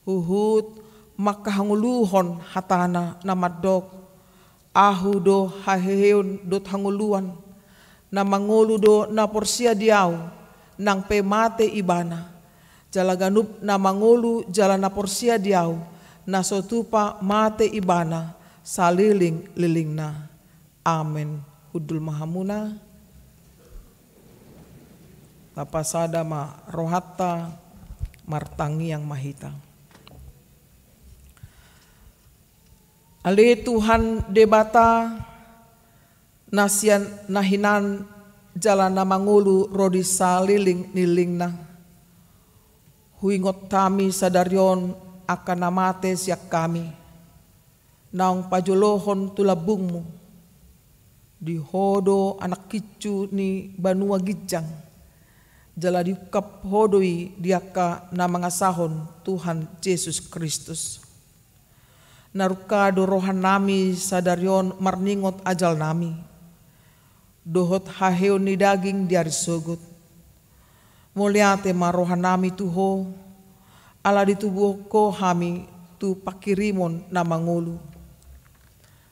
huhut makahanguluhon hatana na madok ahu do haheheon dot hanguluan na mangulu do na porsia diaw nang pemate ibana jala ganup na mangulu jala na porsia diaw na sotupa mate ibana saliling lilingna. Amen. Hudul mahamuna tapasada ma rohatta martangi yang mahita. Ali Tuhan debata nasian nahinan jalan na mangulu rodi saliling nilingna. Huingot kami sadarion akan namate siak kami. Naong pajolohon tulabungmu. Di hodo anak kicu ni banua gijang. Jala diukap hodoi diaka na mangasahon Tuhan Yesus Kristus. Narukado rohan nami sadarion marningot ajal nami. Dohot haheon ni daging diari sogot. Muliate marohan nami tuho. Ala ditubuh ko hami tu pakirimon na mangulu.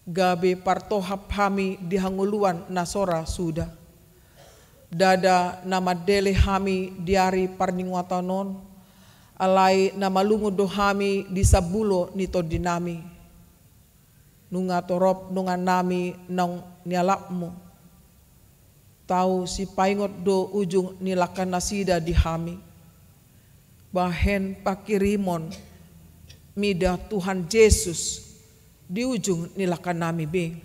Gabe partohap hami dihanguluan nasora sudah. Dada nama dele hami diari parningwatanon. Alai nama lungu do hami disabulo nito dinami. Nunga torop nunga nami nang nialapmu. Tahu si paingot do ujung nilakan nasida di hami. Bahen pakirimon mida Tuhan Yesus di ujung nilakan nami be.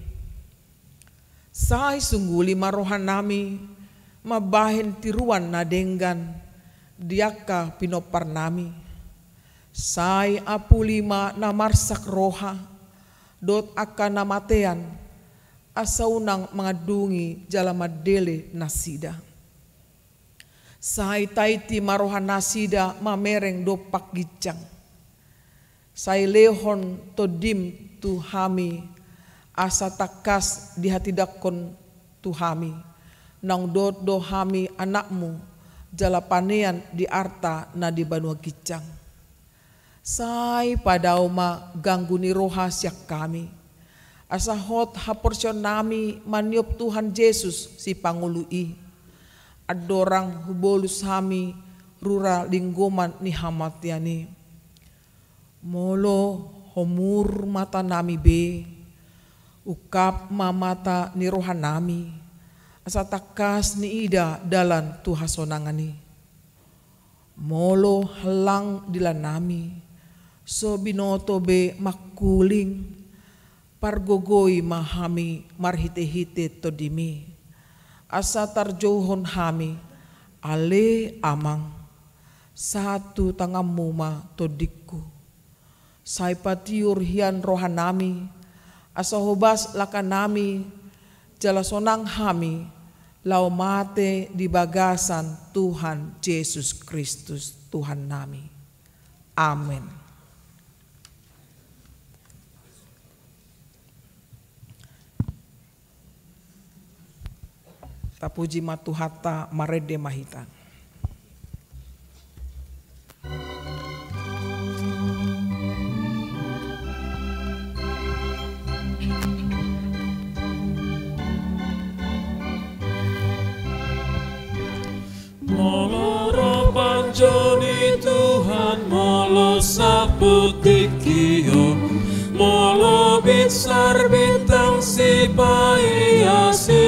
Sai sungguh lima rohan nami mabahen tiruan na denggan diaka pinopar nami. Sai apu lima na marsak roha dot akan namatean asaunang mengadungi jala madele nasida. Sai taiti marohan nasida mamereng do pakgicang. Sai lehon todim tu hami asa takas di hati dakon tu hami. Nang do hami anakmu jala panean di arta na di banua gicang. Sai padao ma ganggu ni roha siak kami. Asa hot haporsion nami maniop Tuhan Yesus si pangului. Adorang hubolus hami rura linggoman ni hamatiani. Molo homur mata nami be. Ukap mamata ni rohan nami. Asa takas ni ida dalan tuhasonangani. Molo halang dilan nami. So binoto be makuling. Pargogoi mahami marhite-hite todimi. Asa tarjohon hami ale amang. Satu tangamu ma todikku. Sai patiur hian rohan nami. Asa hobas lakan nami. Jala sonang hami. Lau mate di bagasan Tuhan Yesus Kristus Tuhan nami. Amin. Tapuji matuhata marede mahita. Molo panjoni Tuhan molo saputikio molo besar bintang si paiasi.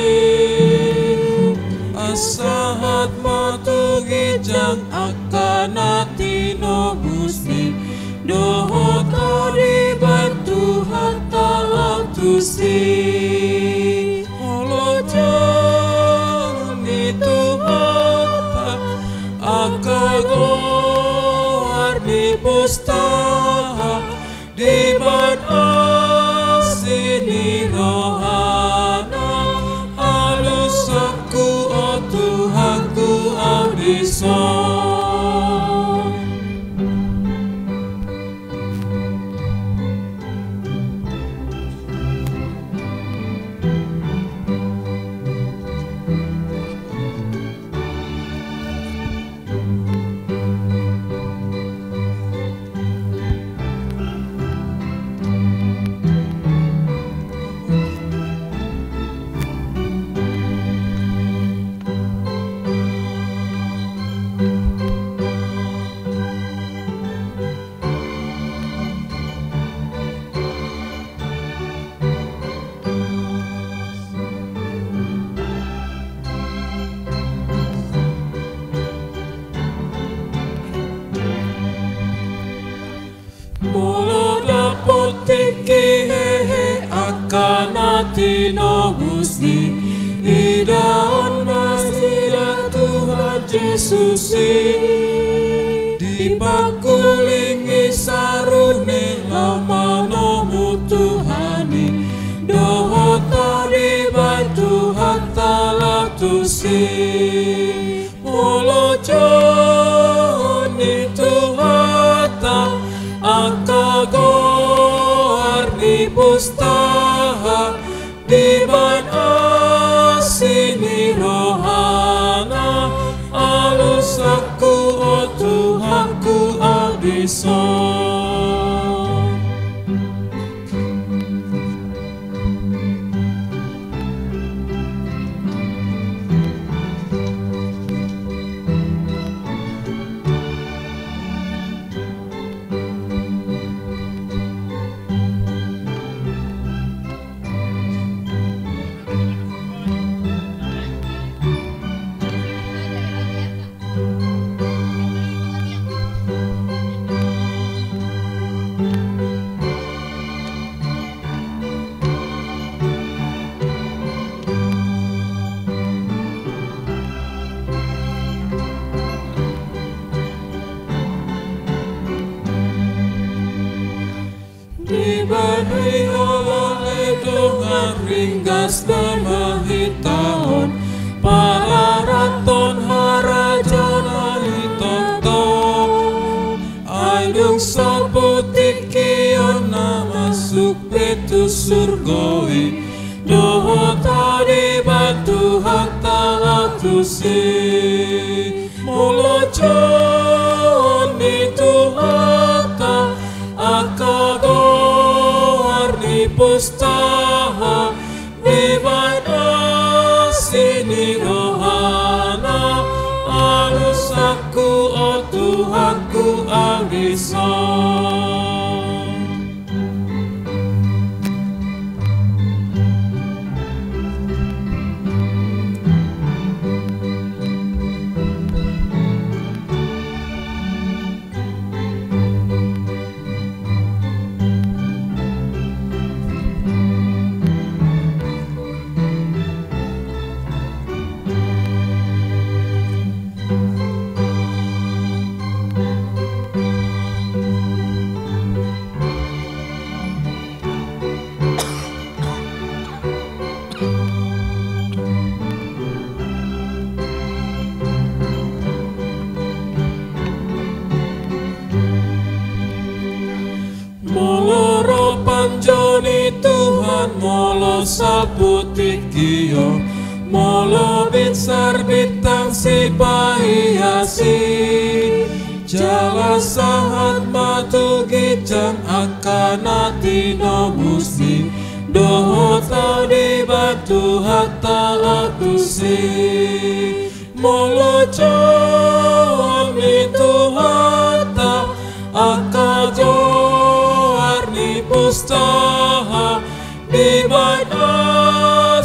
Asahat matugijang akan atino gusti dohot adi bantu hatta atusi holo jani tuhata akago arni pustaha di ban asi tinobus ni idaon nasira Tuhan Yesus di pakulingi sarune lamanomu Tuhani dohota di batu hatta latusi molojoni Tuhata akago arni pustaha di ban asini rohana alus aku o Tuhanku abison. Diberi oleh dengan ringgas dan mahitaon para raton harajan alitoton aidung saputik kion masuk petus surgoi dohota di batu hatta latusi molojon di Tuhata akago arni pustaha vivan asini rohana alus aku o Tuhanku abison. Moloro panjoni Tuhan molo saputik kiyo molo bitsar bitang si pahiasi jala sahat matu gijang akanati nobusni dohota di batu hatta latusi molo joni Tuhata akajo pustaha di bana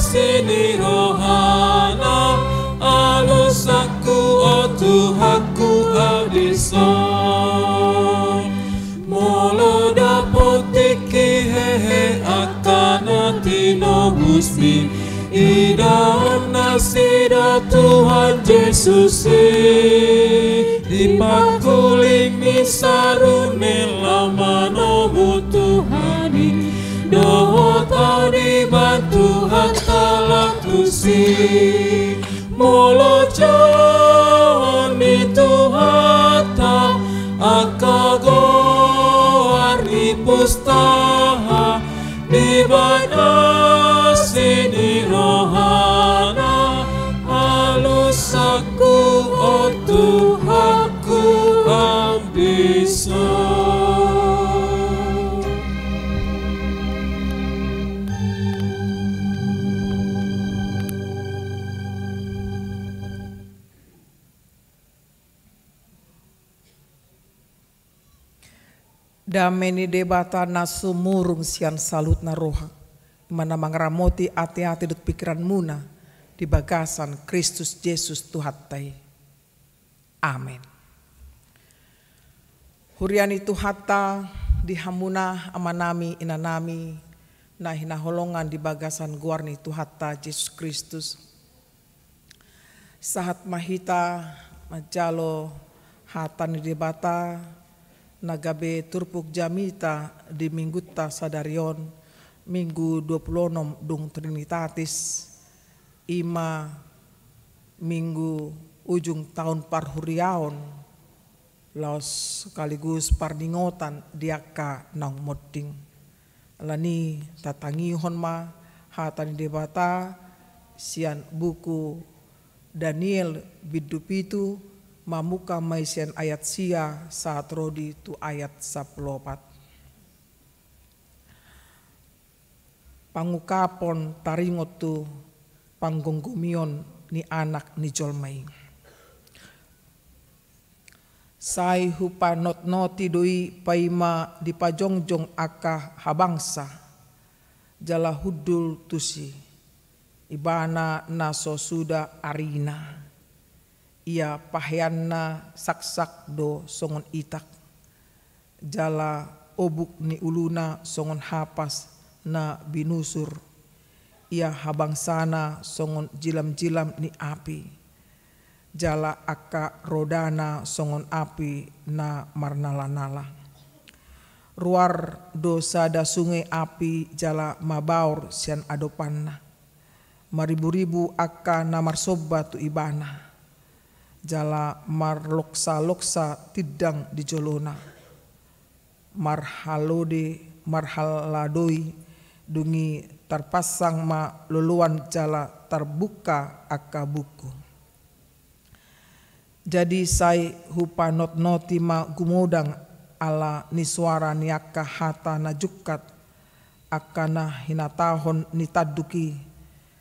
sini rohana alus aku o Tuhanku abison molo dapotiki hehe akanati nobusmi idaon nasida Tuhan Yesus di pakulingi sarune lamanomu Tuhani dohota di batu hatta latusi molojoni Tuhata akago arni pustaha di bana sini rohana alus aku o Tuhanku abison. Dameni debata nasu murung sian salut na roha mana mangramoti ati-ati dut pikiran muna di bagasan Kristus Yesus Tuhatai. Amin. Huriani Tuhata dihamuna amanami inanami nah hinaholongan di bagasan guarni Tuhata Yesus Kristus. Sahat mahita majalo hatani debata nagabe turpuk jamita di mingguta sadarion minggu 26 dung Trinitatis ima minggu ujung tahun parhuriaon laos sekaligus parningotan diaka nang modding lani tatangihon ma hatani debata sian buku Daniel bidupitu mamuka maisian ayat sia saat rodi tu ayat 14. Pangukapon taringot tu panggonggumion ni anak ni jolmai. Sai hupa not-noti doi paima di pajongjong aka habangsa jala hudul tusi ibana naso suda arina ia pahyanna saksak do songon itak jala obuk ni uluna songon hapas na binusur ia habangsana songon jilam-jilam ni api jala aka rodana songon api na marnala-nala. Ruar dosa da sungai api jala mabaur sian adopanna. Maribu-ribu aka na marsoba tu ibana. Jala marloksa-loksa tidang di jolona. Marhaladoi dungi terpasang ma luluan jala terbuka aka buku. Jadi sai hupa not-noti ma gumodang ala ni suara ni akka hata na jukat akana hinatahon ni taduki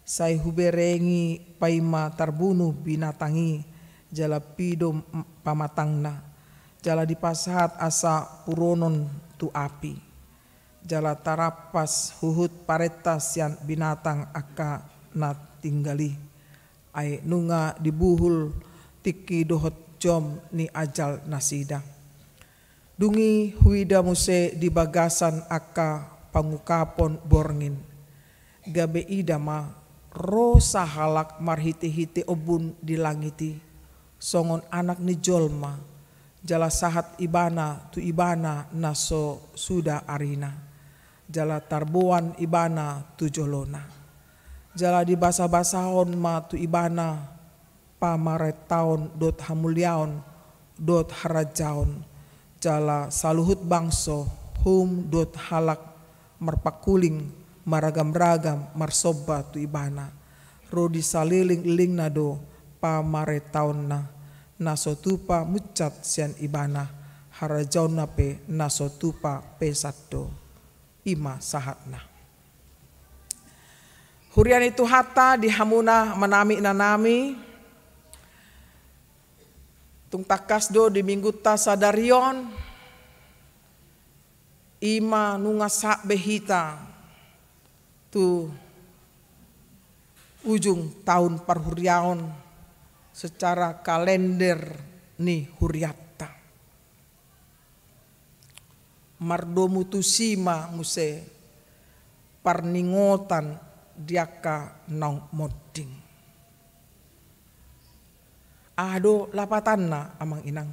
sai huberengi paima tarbunuh binatangi jala pidom pamatangna jala dipasahat asa puronon tu api jala tarapas huhut paretas yang binatang akka na tinggali ai nunga dibuhul tiki dohot jom ni ajal nasida. Dungi huida muse di bagasan aka pangukapon borngin. Gabe idama rosa halak marhiti-hiti obun di langiti. Songon anak ni jolma. Jala sahat ibana tu ibana naso suda arina. Jala tarbuan ibana tu jolona. Jala di basa-basahon ma tu ibana pamaret taon dot hamulyaon dot harajaon jala saluhut bangso hum dot halak marpakuling maragam-ragam marsoba tu ibana rodi saliling-ling nado pamaret taon na nasotupa mucat sian ibana harajaon nape nasotupa pesado ima sahatna. Hurian itu hata dihamuna menami nanami tung takas do di minggu ta sadarion ima nunga sak behita tu ujung tahun parhuriaon secara kalender ni huriatta mardomu tu sima muse parningotan diaka nong modding ado lapatanna amang inang.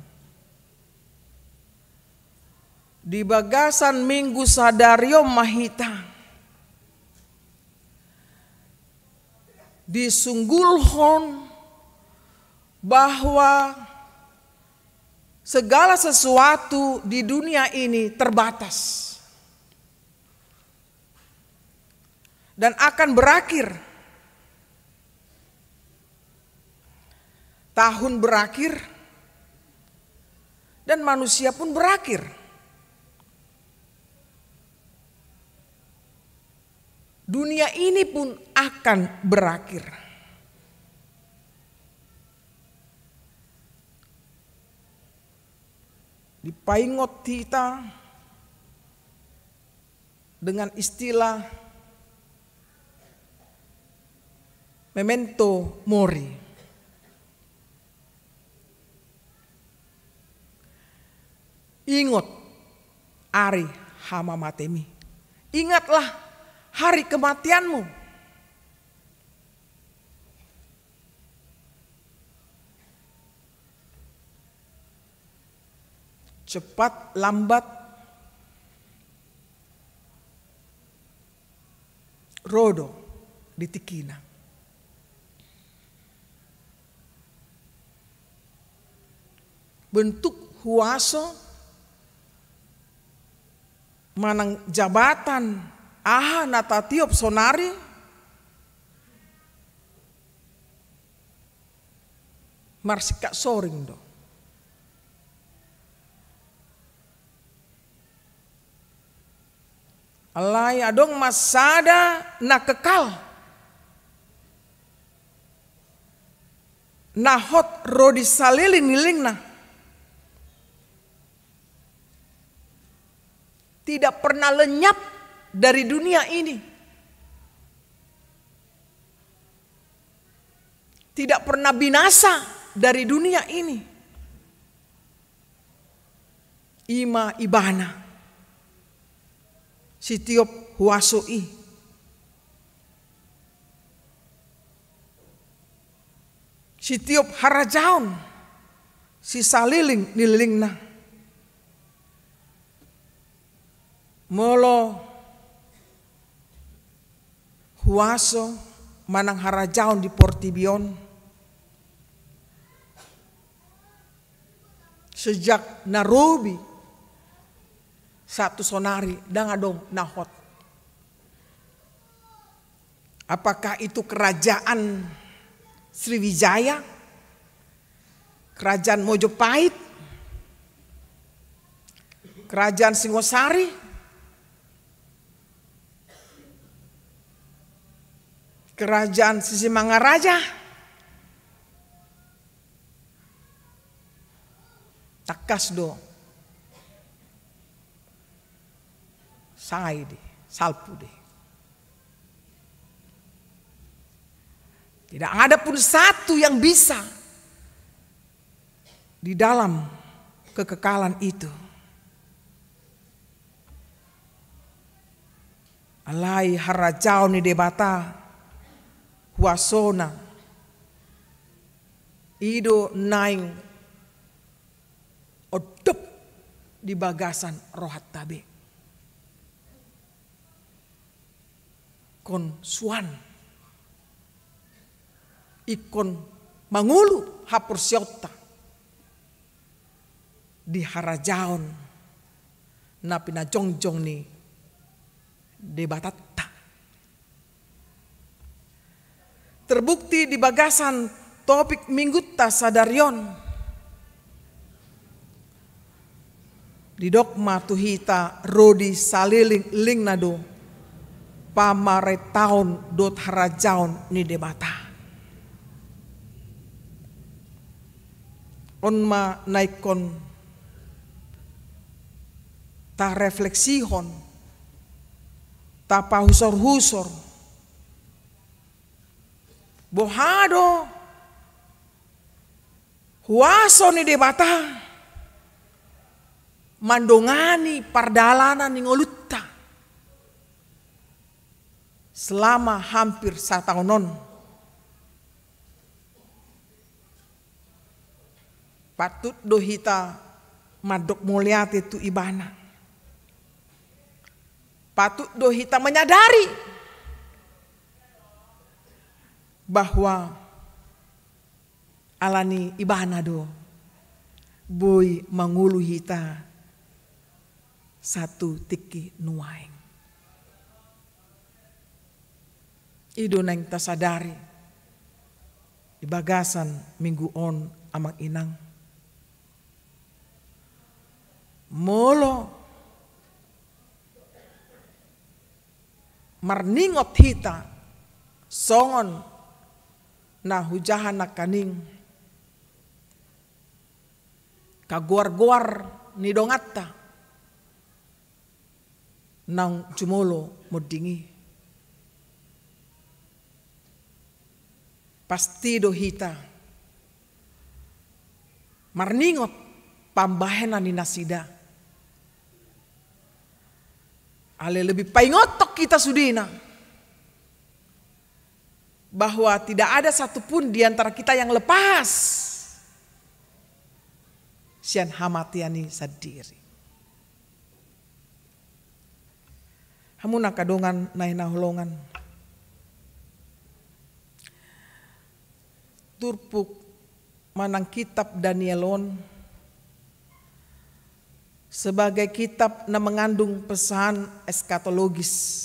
Di bagasan minggu sadario mahita. Disunggulhon bahwa segala sesuatu di dunia ini terbatas. Dan akan berakhir. Tahun berakhir dan manusia pun berakhir. Dunia ini pun akan berakhir. Dipaingot kita dengan istilah memento mori. Ingat ari hama matemi. Ingatlah hari kematianmu. Cepat lambat rodo ditikina. Bentuk huaso manang jabatan aha nata tiop sonari marsika soring do. Alai adong masada na kekal. Nahot rodi saliling nilingna. Tidak pernah lenyap dari dunia ini. Tidak pernah binasa dari dunia ini. Ima ibana. Sitiop huasoi. Sitiop harajaon. Si saliling nililingna. Molo huaso manang harajaon di Portibion. Sejak Nairobi satu sonari dangadong nahot. Apakah itu kerajaan Sriwijaya, kerajaan Mojopahit, kerajaan Singosari, kerajaan Sisimangaraja, takas do. Sangai deh, salpu deh. Tidak ada pun satu yang bisa di dalam kekekalan itu. Alai harajau ni debata huasona ido naing odop di bagasan rohat tabe. Kon suan ikon mangulu hapur siota di harajaon na pinajongjong ni debatata. Terbukti di bagasan topik Minggutta Sadarion di dogma tuhita rodi saliling lingnado pamare taon dot harajaon ni debata. Onma naikon ta refleksihon ta pahusor-husor bohado huaso ni debata mandongani pardalanan ni ngolutta selama hampir 1 tahunon. Patut dohita madok muliati tu ibana. Patut dohita menyadari bahwa alani ibana do boy mangulu hita satu tiki nuaing. Ido nang tasadari di bagasan minggu on amang inang. Molo marningot hita songon na hujahan na kaning kaguar-guar ni dongatta nang jumolo modingi. Pasti dohita marningot pambahenan ni nasida. Ale lebih paingotok kita sudina. bahwa tidak ada satupun di antara kita yang lepas sian hamatiani sadiri. Hamuna kadongan nahi naholongan. Turpuk manang kitab Danielon sebagai kitab na mengandung pesan eskatologis.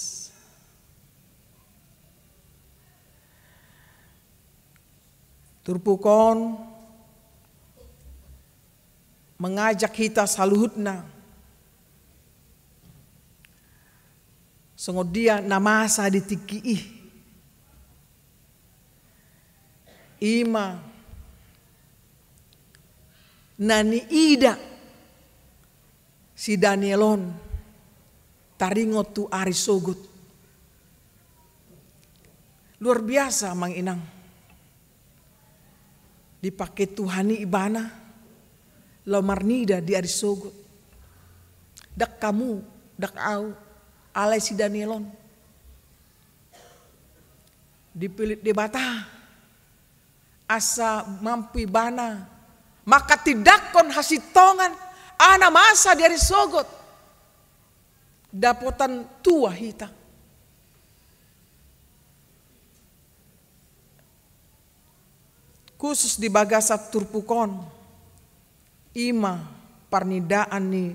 Turpukon mengajak kita saluhutna sengodia namasa ditikii ima nani ida si Danielon taringot tu ari sogut. Luar biasa Mang Inang. Dipakai Tuhani ibana lomarnida di ari sogut. Dak kamu, dak au, alai si Danielon. Dipilit di bata. Asa mampu ibana. Maka tidak kon hasitongan. Ana masa di ari sogut. Dapotan tua hita. Khusus di bagasa Turpukon, ima parnidaan ni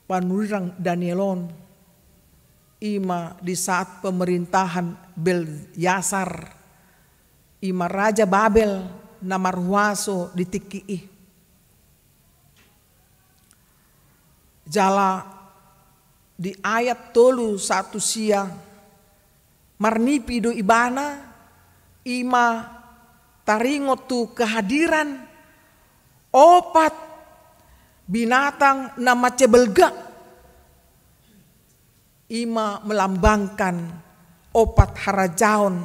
panurirang Danielon, ima di saat pemerintahan Belsasar, ima Raja Babel namarhuaso di tikii. Jala di ayat 31 sia marnipi do ibana ima taringot tu kehadiran opat binatang nama cebelga ima melambangkan opat harajaon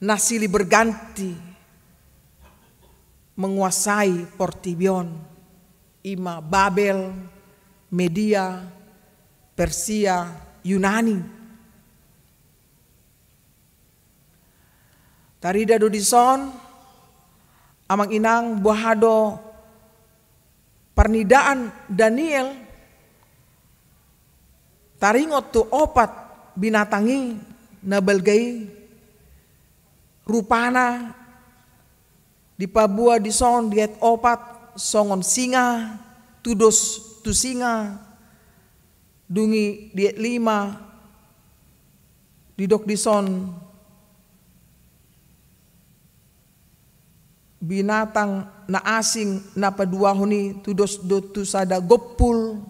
nasili berganti menguasai Portibion ima Babel, Media, Persia, Yunani. Tarida dodison amang inang buahado parnidaan Daniel taringot tu opat binatangi nabelgai rupana di pabua dison diet opat songon singa tudos tu singa dungi diet 5 didok dison binatang na asing na paduahoni tudos dotu sada gopul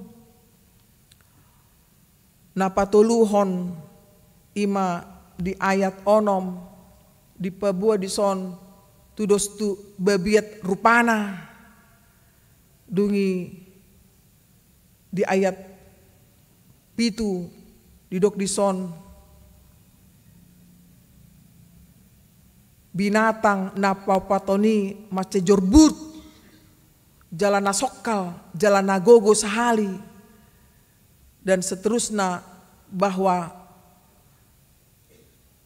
na patuluhon ima di ayat onom di pabua dison tudos tu babiat rupana dungi di ayat pitu didok dison binatang na papatoni mace jorbut jalan nasokal jalan nagogo sahali dan seterusnya bahwa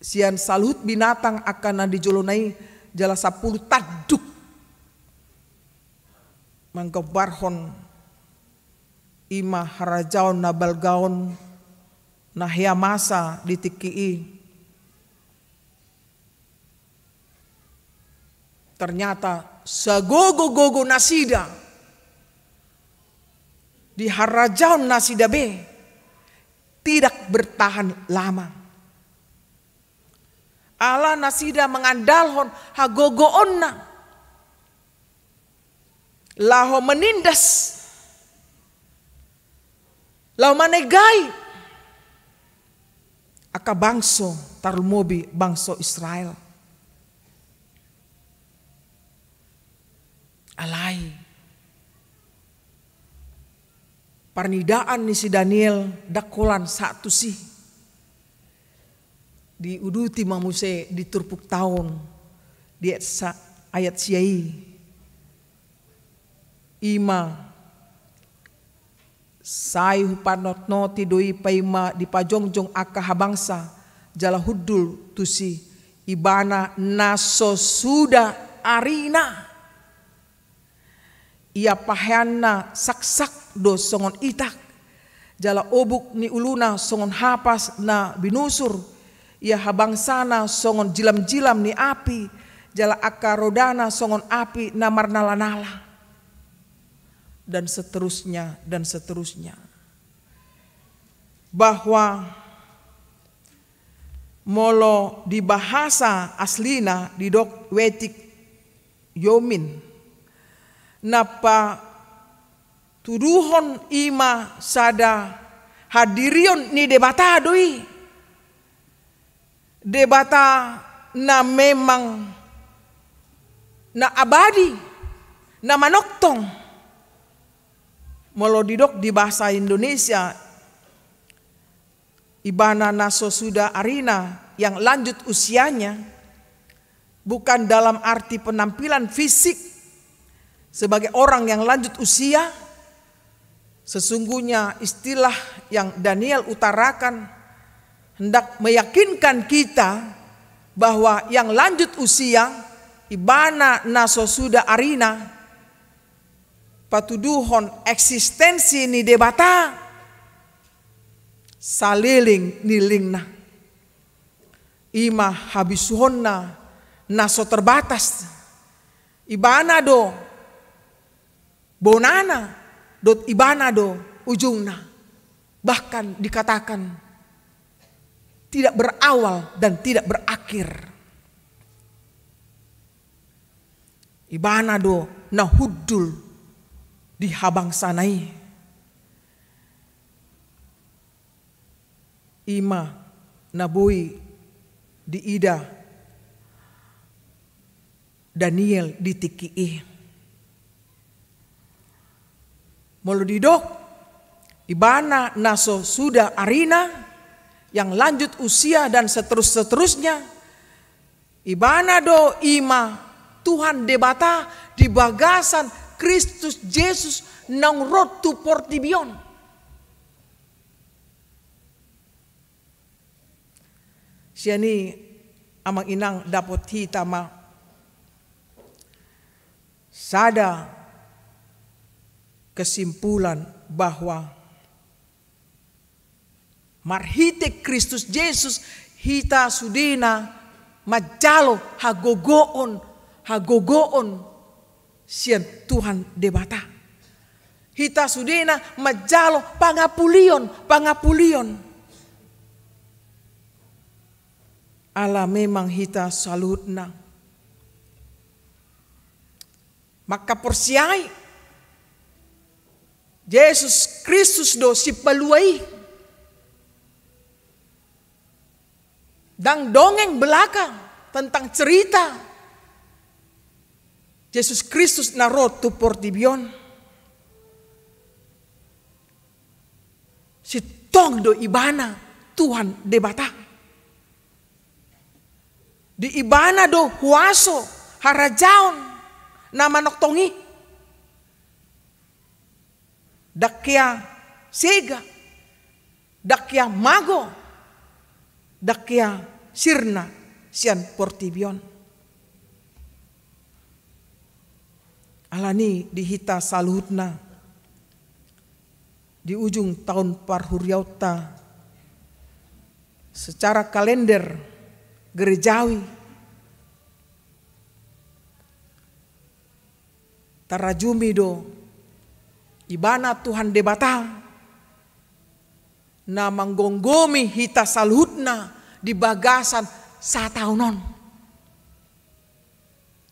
sian salut binatang akan dijolonai jala 10 taduk mangkebarhon ima harajaon na balgaon na hiamasa ditikii. Ternyata sagogo-gogo nasida di harajaon nasida B tidak bertahan lama. Allah nasida mengandalhon hagogoonna laho menindas laho manegai aka bangso tarmobi bangso Israel. Alai parnidaan ni si Daniel dakolan satu sih di uduti mamuse di turpuk tahun di ayat siai ima Sai hupanot noti doi paima di pajongjong aka habangsa jala hudul tusi ibana naso suda arina. Ia paheana saksak do songon itak jala obuk ni uluna songon hapas na binusur. Ia habangsana songon jilam-jilam ni api jala akarodana songon api na marnala-nala. Dan seterusnya dan seterusnya. Bahwa molo di bahasa aslina di dok wetik yomin napa tuduhon ima sada hadirion ni debata doi. Debata na memang na abadi na manoktong. Molodidok di bahasa Indonesia ibana naso suda arina yang lanjut usianya bukan dalam arti penampilan fisik sebagai orang yang lanjut usia. Sesungguhnya istilah yang Daniel utarakan hendak meyakinkan kita bahwa yang lanjut usia ibana naso suda arina patuduhon eksistensi ni debata saliling nilingna ima habisuhonna naso terbatas ibana do bonana dot ibana do ujungna, bahkan dikatakan tidak berawal dan tidak berakhir. Ibana do nahudul di habang sanai ima naboi di ida Daniel di tiki molodidok ibana naso suda arina yang lanjut usia dan seterusnya ibana do ima Tuhan debata di bagasan Kristus Yesus nang road to portibion. Siani amang inang dapat hitama sada kesimpulan bahwa marhite Kristus Yesus hita sudina majalo hagogoon sian Tuhan debata. Hita sudena majalo pangapulion. Allah memang hita salutna. Maka persiai Yesus Kristus do si paluai. Dan dongeng belakang tentang cerita Yesus Kristus na road to portibion. Si tong do ibana Tuhan debata. Di ibana do huaso harajaon nama noktongi. Dakya sega. Dakya mago. Dakya sirna sian portibion. Alani dihita saluhutna di ujung tahun parhuriauta secara kalender gerejawi tarajumi do ibana Tuhan debata na manggonggomi hita saluhutna di bagasan sataunon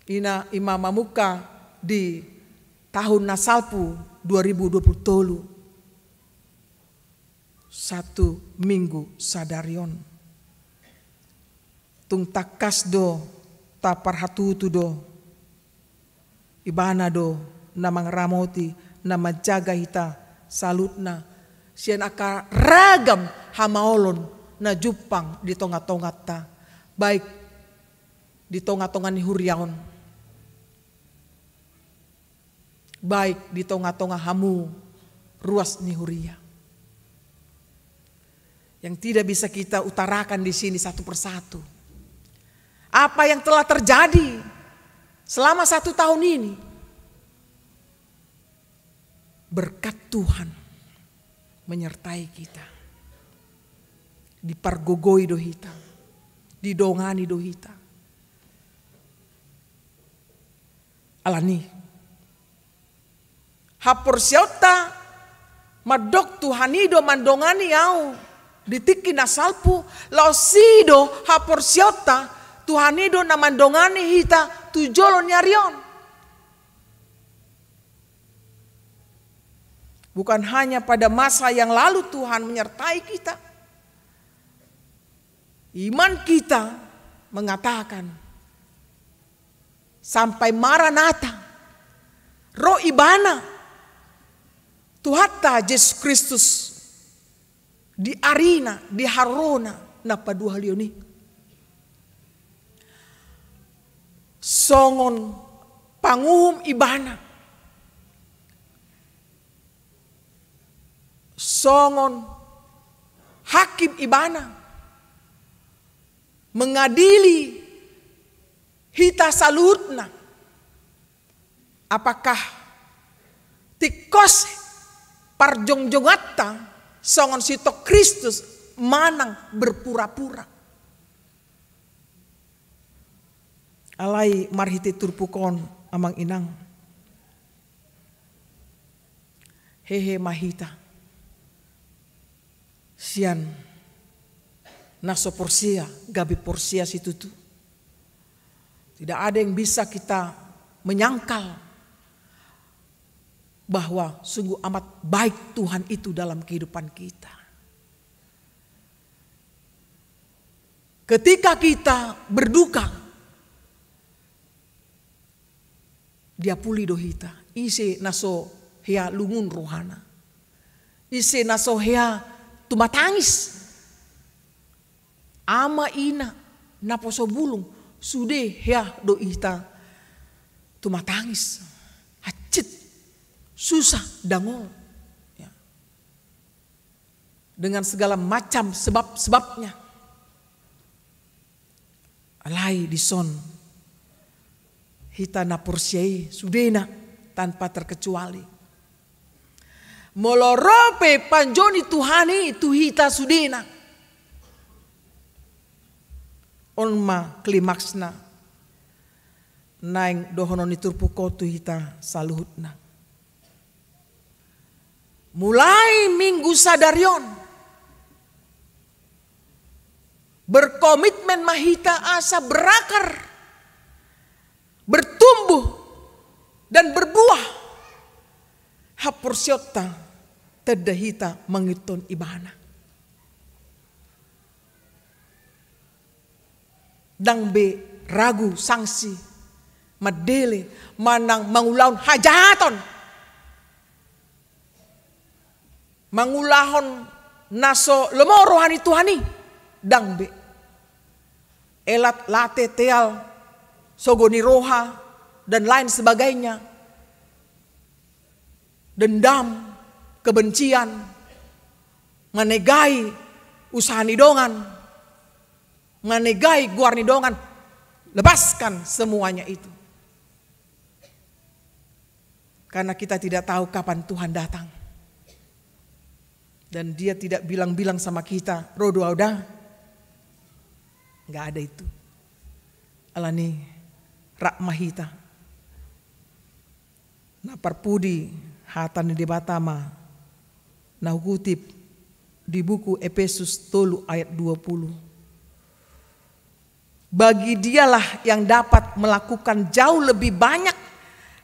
ina imamamuka di tahun nasalpu 2020 1 minggu sadarion tung takas do taparhatutu do ibana do namang ramoti nama jaga hita salutna sian aka ragam hamaolon na jupang di tonga-tongat ta baik di tonga-tonga ni huriaon baik di tonga-tonga hamu ruas nihuria. Yang tidak bisa kita utarakan di sini satu persatu. Apa yang telah terjadi selama 1 tahun ini. Berkat Tuhan menyertai kita. Dipargogoi dohita. Didongani dohita. Alani. Haporsiota madok Tuhanido mandongani au ditiki nasalpu laosido haporsiota Tuhanido na mandongani hita tujolo nyarion. Bukan hanya pada masa yang lalu Tuhan menyertai kita. Iman kita mengatakan sampai Maranatha, roh ibana, Tuhata Yesus Kristus di arena, di harona, napa dua halioni. Songon panguhum ibana, songon hakim ibana, mengadili hita salutna. Apakah tikos parjongjongatta songon sito Kristus manang berpura-pura. Alai marhiti turpukon amang inang. Hehe mahita. Sian naso porsia, gabi porsia situtu. Tidak ada yang bisa kita menyangkal bahwa sungguh amat baik Tuhan itu dalam kehidupan kita. Ketika kita berduka, dia puli dohita. Ise naso hea lungun rohana. Ise naso hea tumatangis. Ama ina naposo bulung sude hea dohita tumatangis. Hacit susah dango. Ya. Dengan segala macam sebab-sebabnya. Alai dison hita na porsiai sudena tanpa terkecuali. Molorope panjoni Tuhani tuhita sudena. Onma klimaksna naing dohononi turpuko tuhita saluhutna. Mulai minggu sadarion berkomitmen mahita asa berakar, bertumbuh dan berbuah. Haporsiota tedahita mengiton ibana. Dang be ragu sangsi madele manang mangulaon hajaton. Mangulahon naso lemo rohani Tuhani dang be elat late teal sogoni roha dan lain sebagainya. Dendam, kebencian, manegai usaha nidongan, manegai guar nidongan. Lepaskan semuanya itu. Karena kita tidak tahu kapan Tuhan datang. Dan dia tidak bilang-bilang sama kita, rodo udah. Enggak ada itu. Alani rak mahita. Na parpudi hatan di batama. Na kutip di buku Efesus 3 ayat 20. Bagi dialah yang dapat melakukan jauh lebih banyak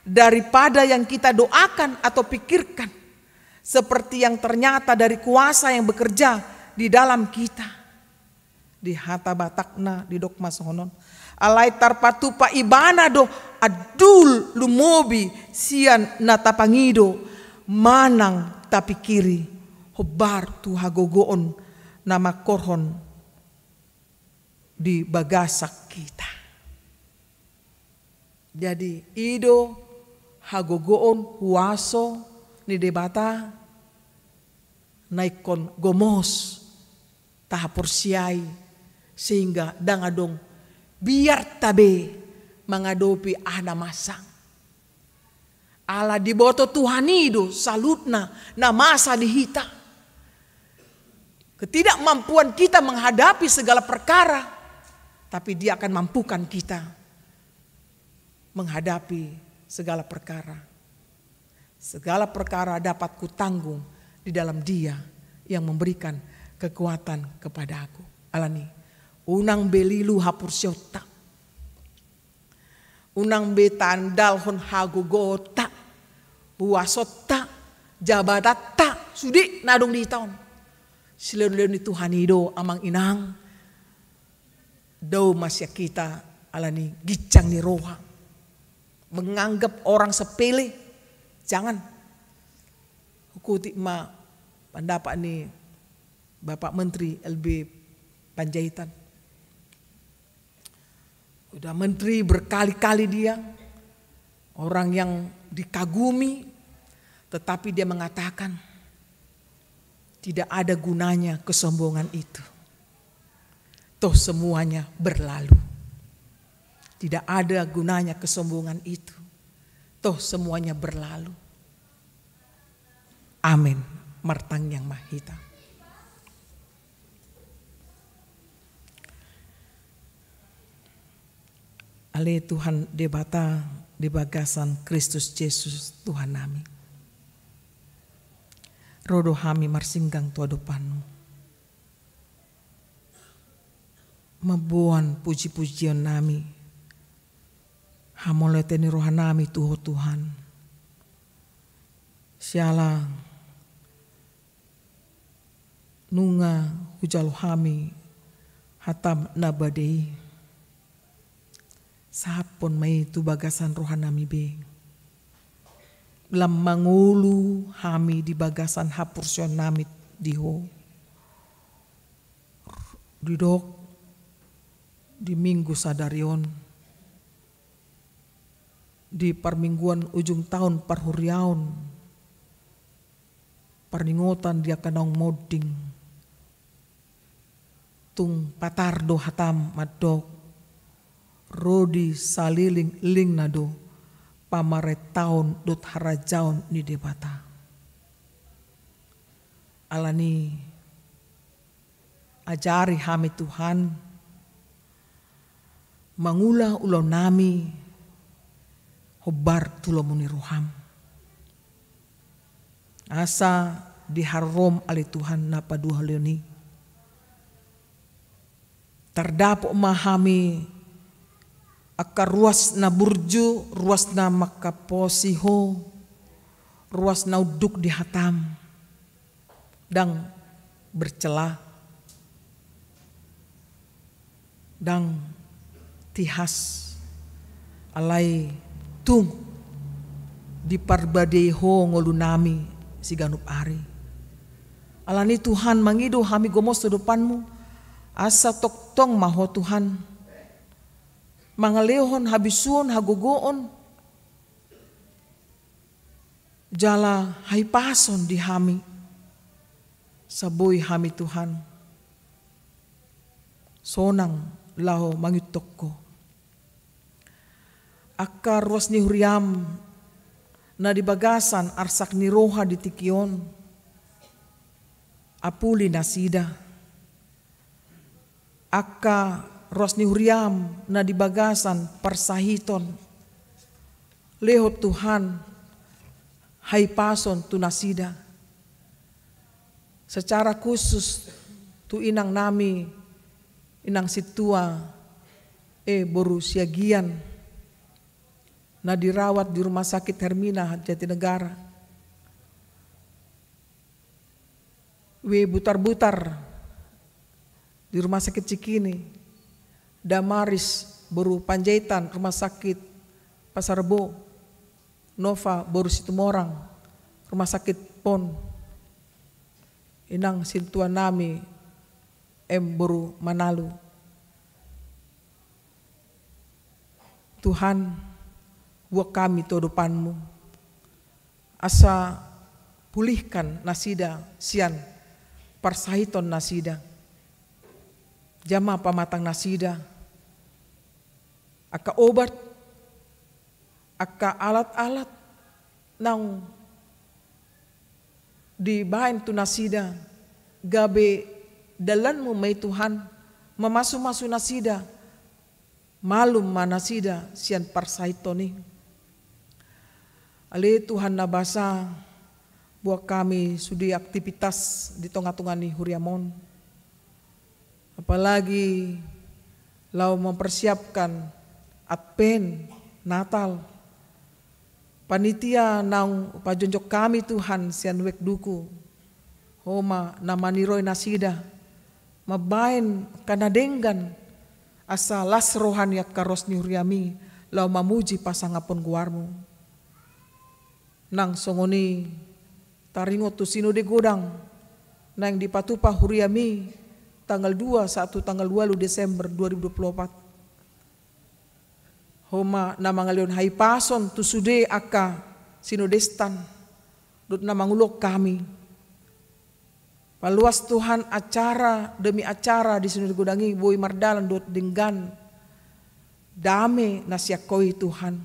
daripada yang kita doakan atau pikirkan. Seperti yang ternyata dari kuasa yang bekerja di dalam kita. Di hata batakna di dok masonon. Alai tarpatupa ibana do adul lumobi sian natapangido manang tapi kiri hobar tuhagogoon nama korhon di bagasak kita. Jadi ido hagogoon huaso ni debata naikon gomos tahapor siai sehingga dangadong biar tabe mengadopi ahna masang. Ala diboto Tuhan itu salutna na masa dihita. Ketidakmampuan kita menghadapi segala perkara, tapi Dia akan mampukan kita menghadapi segala perkara. Segala perkara dapat kutanggung di dalam Dia yang memberikan kekuatan kepada aku. Alani, unang belilu hapur syota. Unang betandal hon hagugota, buasota, jabatata, sudi nadong di tahun. Sileun-leun itu Tuhan amang inang, daw masya kita alani gicang ni roha. Menganggap orang sepele, jangan. Hukuti ma pendapat ni Bapak Menteri LB Panjaitan. Udah menteri berkali-kali dia, orang yang dikagumi, tetapi dia mengatakan tidak ada gunanya kesombongan itu. Toh semuanya berlalu. Tidak ada gunanya kesombongan itu. Toh semuanya berlalu. Amin. Martang yang mahita. Ale Tuhan debata di bagasan Kristus Yesus Tuhan nami. Rodo hami marsinggang tua depanmu. Mabuan puji-pujian nami. Hamoleteni roha nami tuho Tuhan. Siala nunga hujal hami hatam nabadei. Sapon may tu bagasan rohan nami be. Lam mangulu hami di bagasan hapursyon nami diho. Didok di minggu sadarion. Di permingguan ujung tahun parhuriaon. Perningotan dia kanong moding. Tung patardo hatam madok. Rodi saliling ling nado pamaret taon dot harajaon ni debata. Alani ajari hami Tuhan mangula ulo nami hobar tulomuni roham. Asa diharom ali Tuhan napa dua leoni. Terdapo mahami akar ruas na burju, ruas na makaposiho, ruas na uduk di hatam, dang bercelah, dang tihas, alay tung di parbadeho ngolunami si ganup ari. Alani Tuhan mangido hami gomos sa depanmu, asa toktong maho Tuhan. Mangalehon habisuon hagogoon jala haipason di hami saboy hami Tuhan sonang laho mangitok ko akar ruas ni huriam na di bagasan arsak ni roha di tikion apuli nasida akka ruas ni huriam na di bagasan persahiton lehot Tuhan hai pason tu nasida secara khusus tu inang nami inang situa boru siagian na dirawat di rumah sakit Hermina Jatinegara butar-butar di rumah sakit Cikini Damaris baru Panjaitan rumah sakit Pasar Rebo, Nova baru Situmorang rumah sakit Pon, inang sintuan nami baru Manalu. Tuhan buat kami to depanmu asa pulihkan nasida sian parsahiton nasida. Jama pamatang nasida. Aka obat, aka alat-alat nang dibahin tu nasida. Gabe dalan mo may Tuhan, mamasu-masu nasida, malum manasida sian parsahiton ni. Ali Tuhan nabasa buat kami sudi aktivitas di tengah-tengah ni Huriamon. Apalagi lau mempersiapkan Advent, Natal. Panitia nang pajonjok kami Tuhan sian wek duku. Homa namaniroy nasida. Mabain kanadenggan asa las rohan yak karos ni Huriami lau mamuji pasangapon guarmu. Nang songoni taringot tu sino de godang nang dipatupa Huriami tanggal 2 tanggal 2 Desember 2024. Homa na mangalion hai pason tu sude aka sinodestan dot na mangulok kami. Paluas Tuhan acara demi acara di sinode godangi boy mardalan dot denggan dame nasiakoi Tuhan.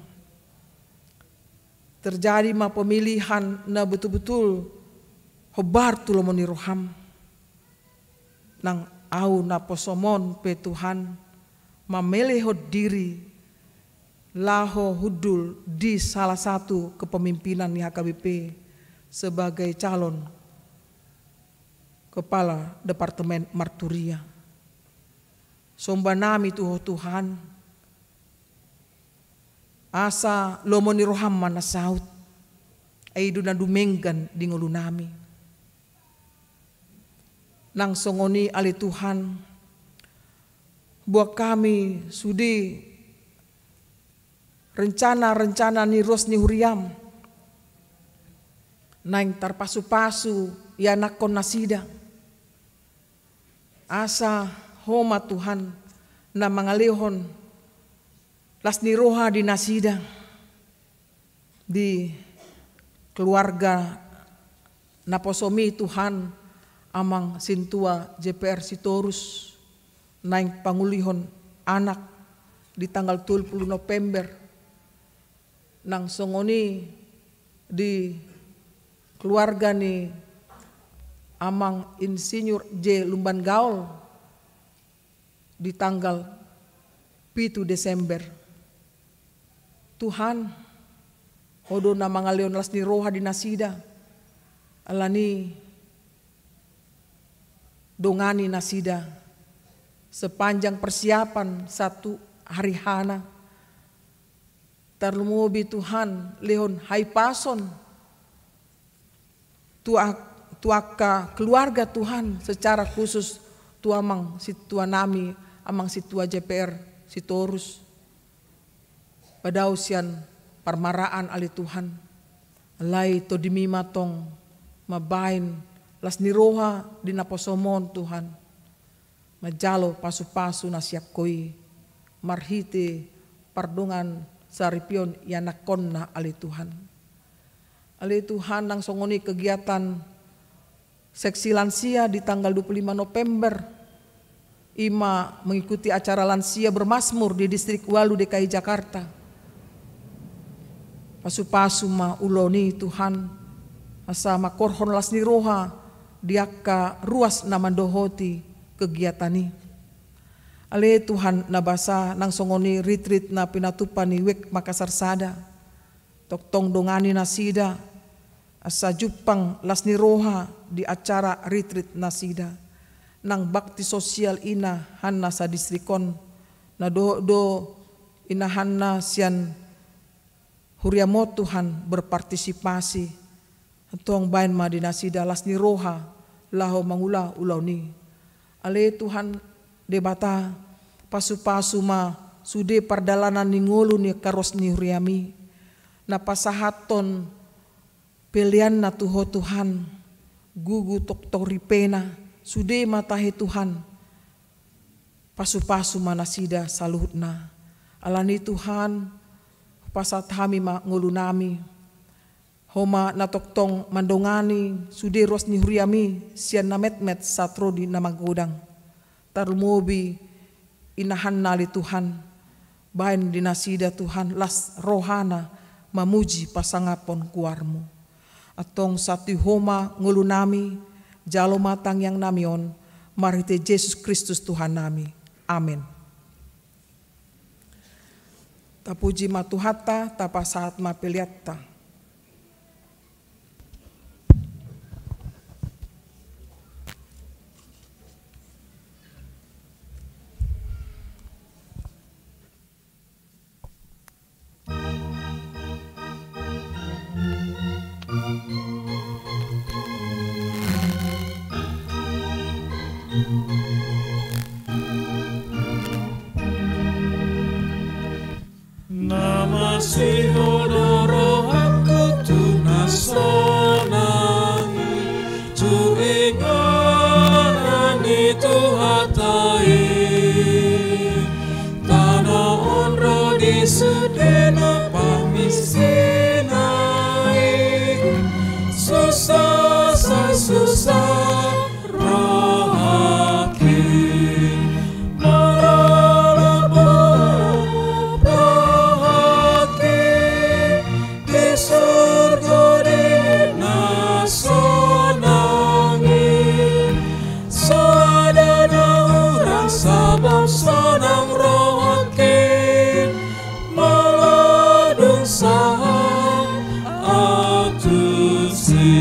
Terjadi ma pemilihan na betul-betul hobar tulomoni roham. Nang au na posomon pe Tuhan mamelehot diri laho hudul di salah satu kepemimpinan di HKBP sebagai calon kepala Departemen Marturia. Somba nami Tuhan asa lomoni roham mana saut aidu na dumenggan di ngulu nami. Nang songoni ali Tuhan buat kami sudi rencana-rencana ni ros ni Huriam nang tarpasu-pasu ya nakon nasida asa homa Tuhan na mangalihon las ni roha di nasida di keluarga naposomi Tuhan amang sintua JPR Sitorus naing pangulihon anak di tanggal 20 November nang songoni di keluarga ni amang Insinyur J. Lumban Gaul di tanggal 7 Desember. Tuhan hodo na mangalion las ni roha di nasida alani dongani nasida sepanjang persiapan satu hari hana terlumubi Tuhan lehon hai pason tuaka keluarga Tuhan secara khusus tuamang situa nami amang situa JPR Sitorus pada usian parmaraan ali Tuhan alai to dimimatong mabain las niroha di naposomon Tuhan majalo pasu-pasu nasiakoi marhite pardongan saripion yanakon na ali Tuhan. Ali Tuhan nang songoni kegiatan seksi lansia di tanggal 25 November Ima mengikuti acara lansia bermasmur di distrik Walu DKI Jakarta. Pasu-pasu ma uloni Tuhan asa makorhon las niroha diaka ruas namandohoti kegiatani. Ale Tuhan nabasa nang songoni retreat na pinatupani wek Makassar Sada. Toktong dongani nasida asa jupang las niroha di acara retreat nasida. Nang bakti sosial ina hanna sa distrikon na do ina hanna sian Huriamot Tuhan berpartisipasi tuang bain ma di nasida las niroha laho mangula ulau ni. Ale Tuhan debata pasu-pasu ma sude pardalanan ni ngulu ni karos ni Huriami na pasahaton pilihan na tuho Tuhan gugu toktok ripena sude matahe Tuhan pasu-pasu manasida saluhutna alani Tuhan pasat hami ma ngulu nami Homa natoktong mandongani suderos ni huriami sian namet-met satro di namagudang. Tarumubi inahan nali Tuhan. Bahan dinasida Tuhan las rohana mamuji pasangapon kuarmu. Atong satu homa ngulunami jalo matang yang namion marite Yesus Kristus Tuhan nami. Amin. Tapuji matuhata tapa saat mapeliatta. Namasi honoro aku tu nasonangi tu ingani tu hatai tano onro di sudena pamisinai susah susah rohaki sonang rohake maladung sahang atusi.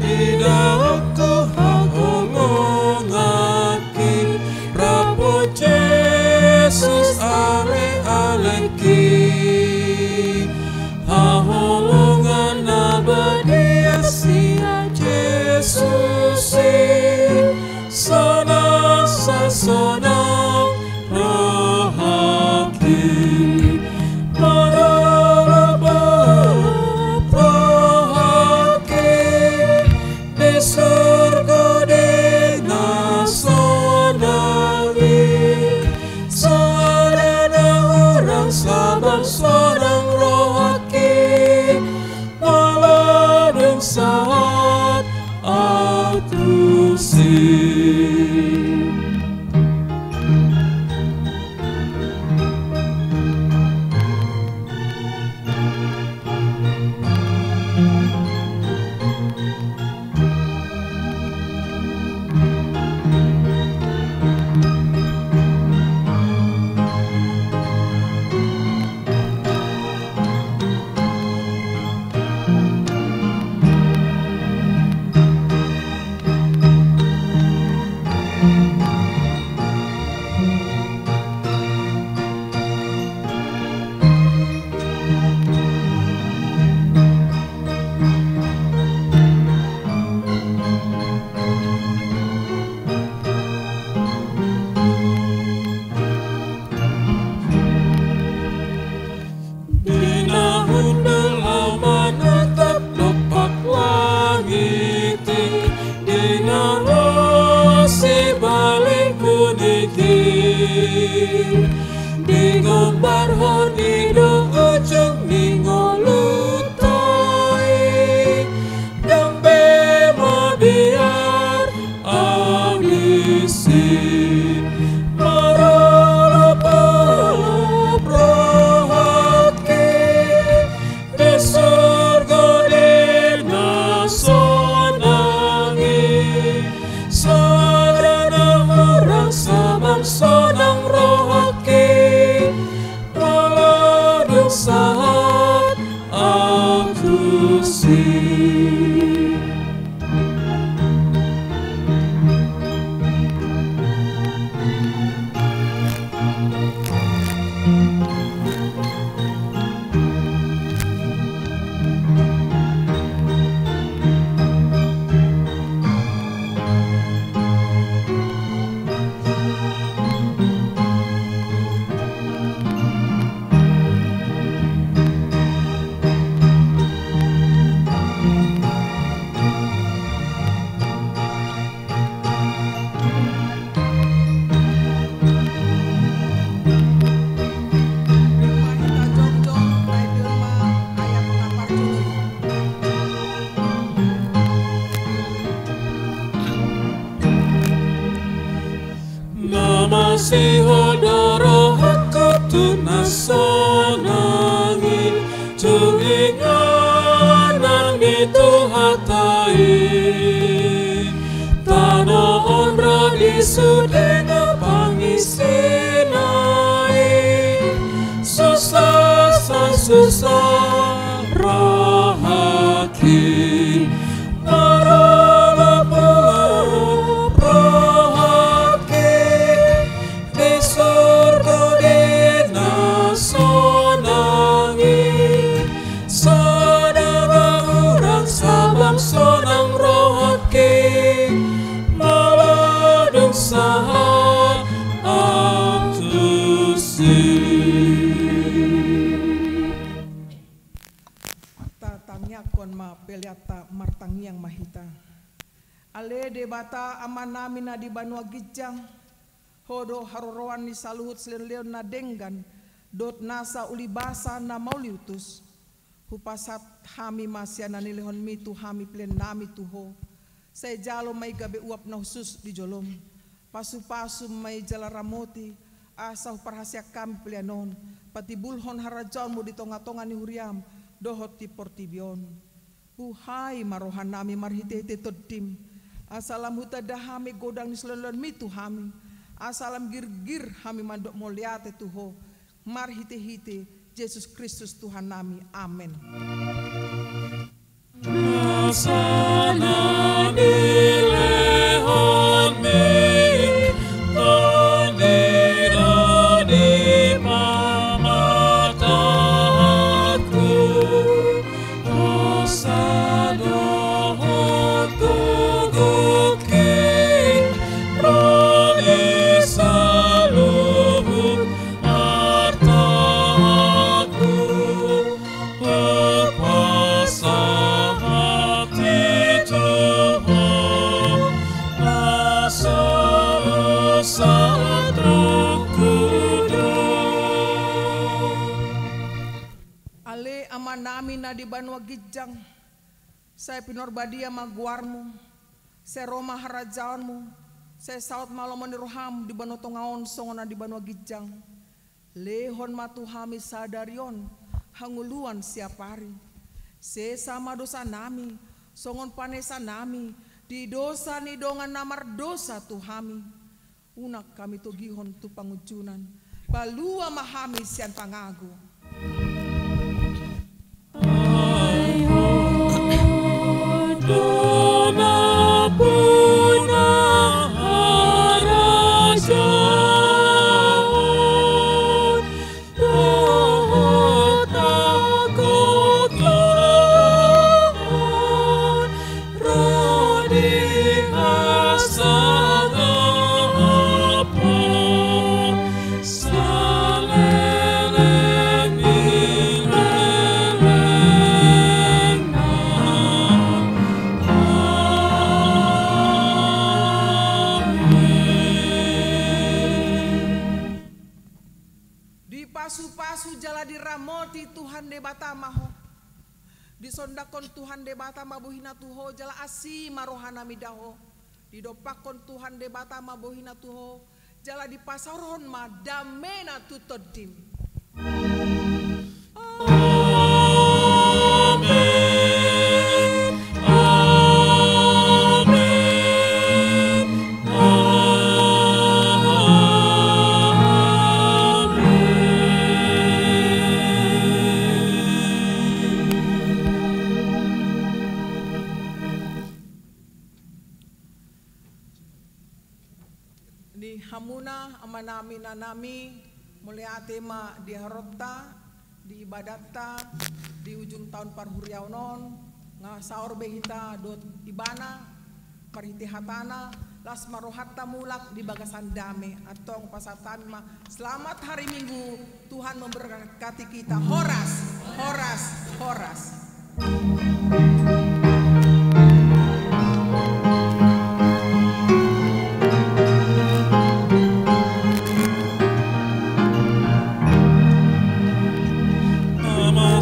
Idahku hahongongaki Rapo Yesus ale aleki hahongongan nabadia sia Yesus sana sasona rohaki surga di nasonangi seadana orang sabar seorang rohaki maladung saat atusi. Si hodoro aku tunasonangi Tuhinganan itu hatai Tano onra disudena pangisinai Susah susah rahaki Peliata martangiang mahita ale debata amanamina di Banua Gijang hodo haroroan ni saluhut seleleon na denggan dot nasa ulibasa na mauliutus hupasat hami masyana nilihon mitu hami plen nami tuho say jalo may gabi uap na husus di jolom pasu-pasu may jalaramoti asa parhasya kami plianon pati bulhon harajaon mo di tonga-tonga ni huriam dohot ti portibion Puhai marohan nami marhite-hite todim asalam huta dahami godang ni selelon mitu hami asalam gir-gir hami mandok moliate tuho marhite-hite Yesus Kristus Tuhan nami amin. Nasana dilehon mi tonira di pamataku Sadohot kuguki Roni salubut artaku Pepasa hati Tuhan Nasa satruku Ale amanami na di Banua Gijang saya pinorbadia maguarmu, saya Roma harajaanmu, saya saut malomoni roham di Banua Tongaon songona di Banua Gijang. Lehon matuhami sadarion, hanguluan siapari. Sesama dosa nami, songon panesa nami, di dosa ni dongan namar dosa tuhami. Unak kami tugihon tu pangujunan, balua mahami sian pangagu. Dona puna harajaon dohot takut laon rodi hasang apa saleleng pasu-pasu jala diramoti Tuhan de batamaho disondakon Tuhan de batama bohina tuho jala asi marohana midaho didopakon Tuhan de batama bohina tuho jala di pasaron madamena tutodim. Hamuna amanami nanami mulai tema di harota di ibadata di ujung tahun parhuriaunon nga saur behita dot ibana parhiti hatana las marohatta mulak di bagasan dame atau pasatan ma selamat hari Minggu, Tuhan memberkati kita. Horas, horas, horas.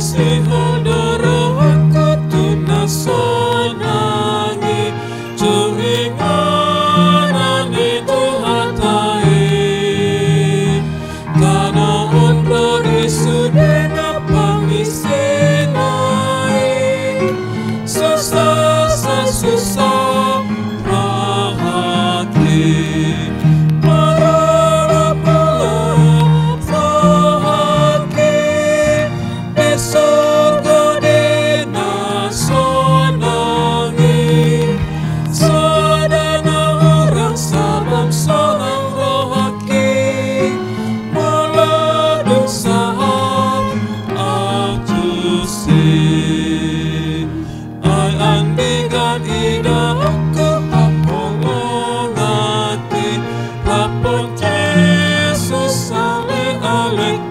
Masih hodoro aku tunasonangi cuinganan itu hatai karena untuk isudena pangisinai susah susah rahati Lapon Yesus ale ale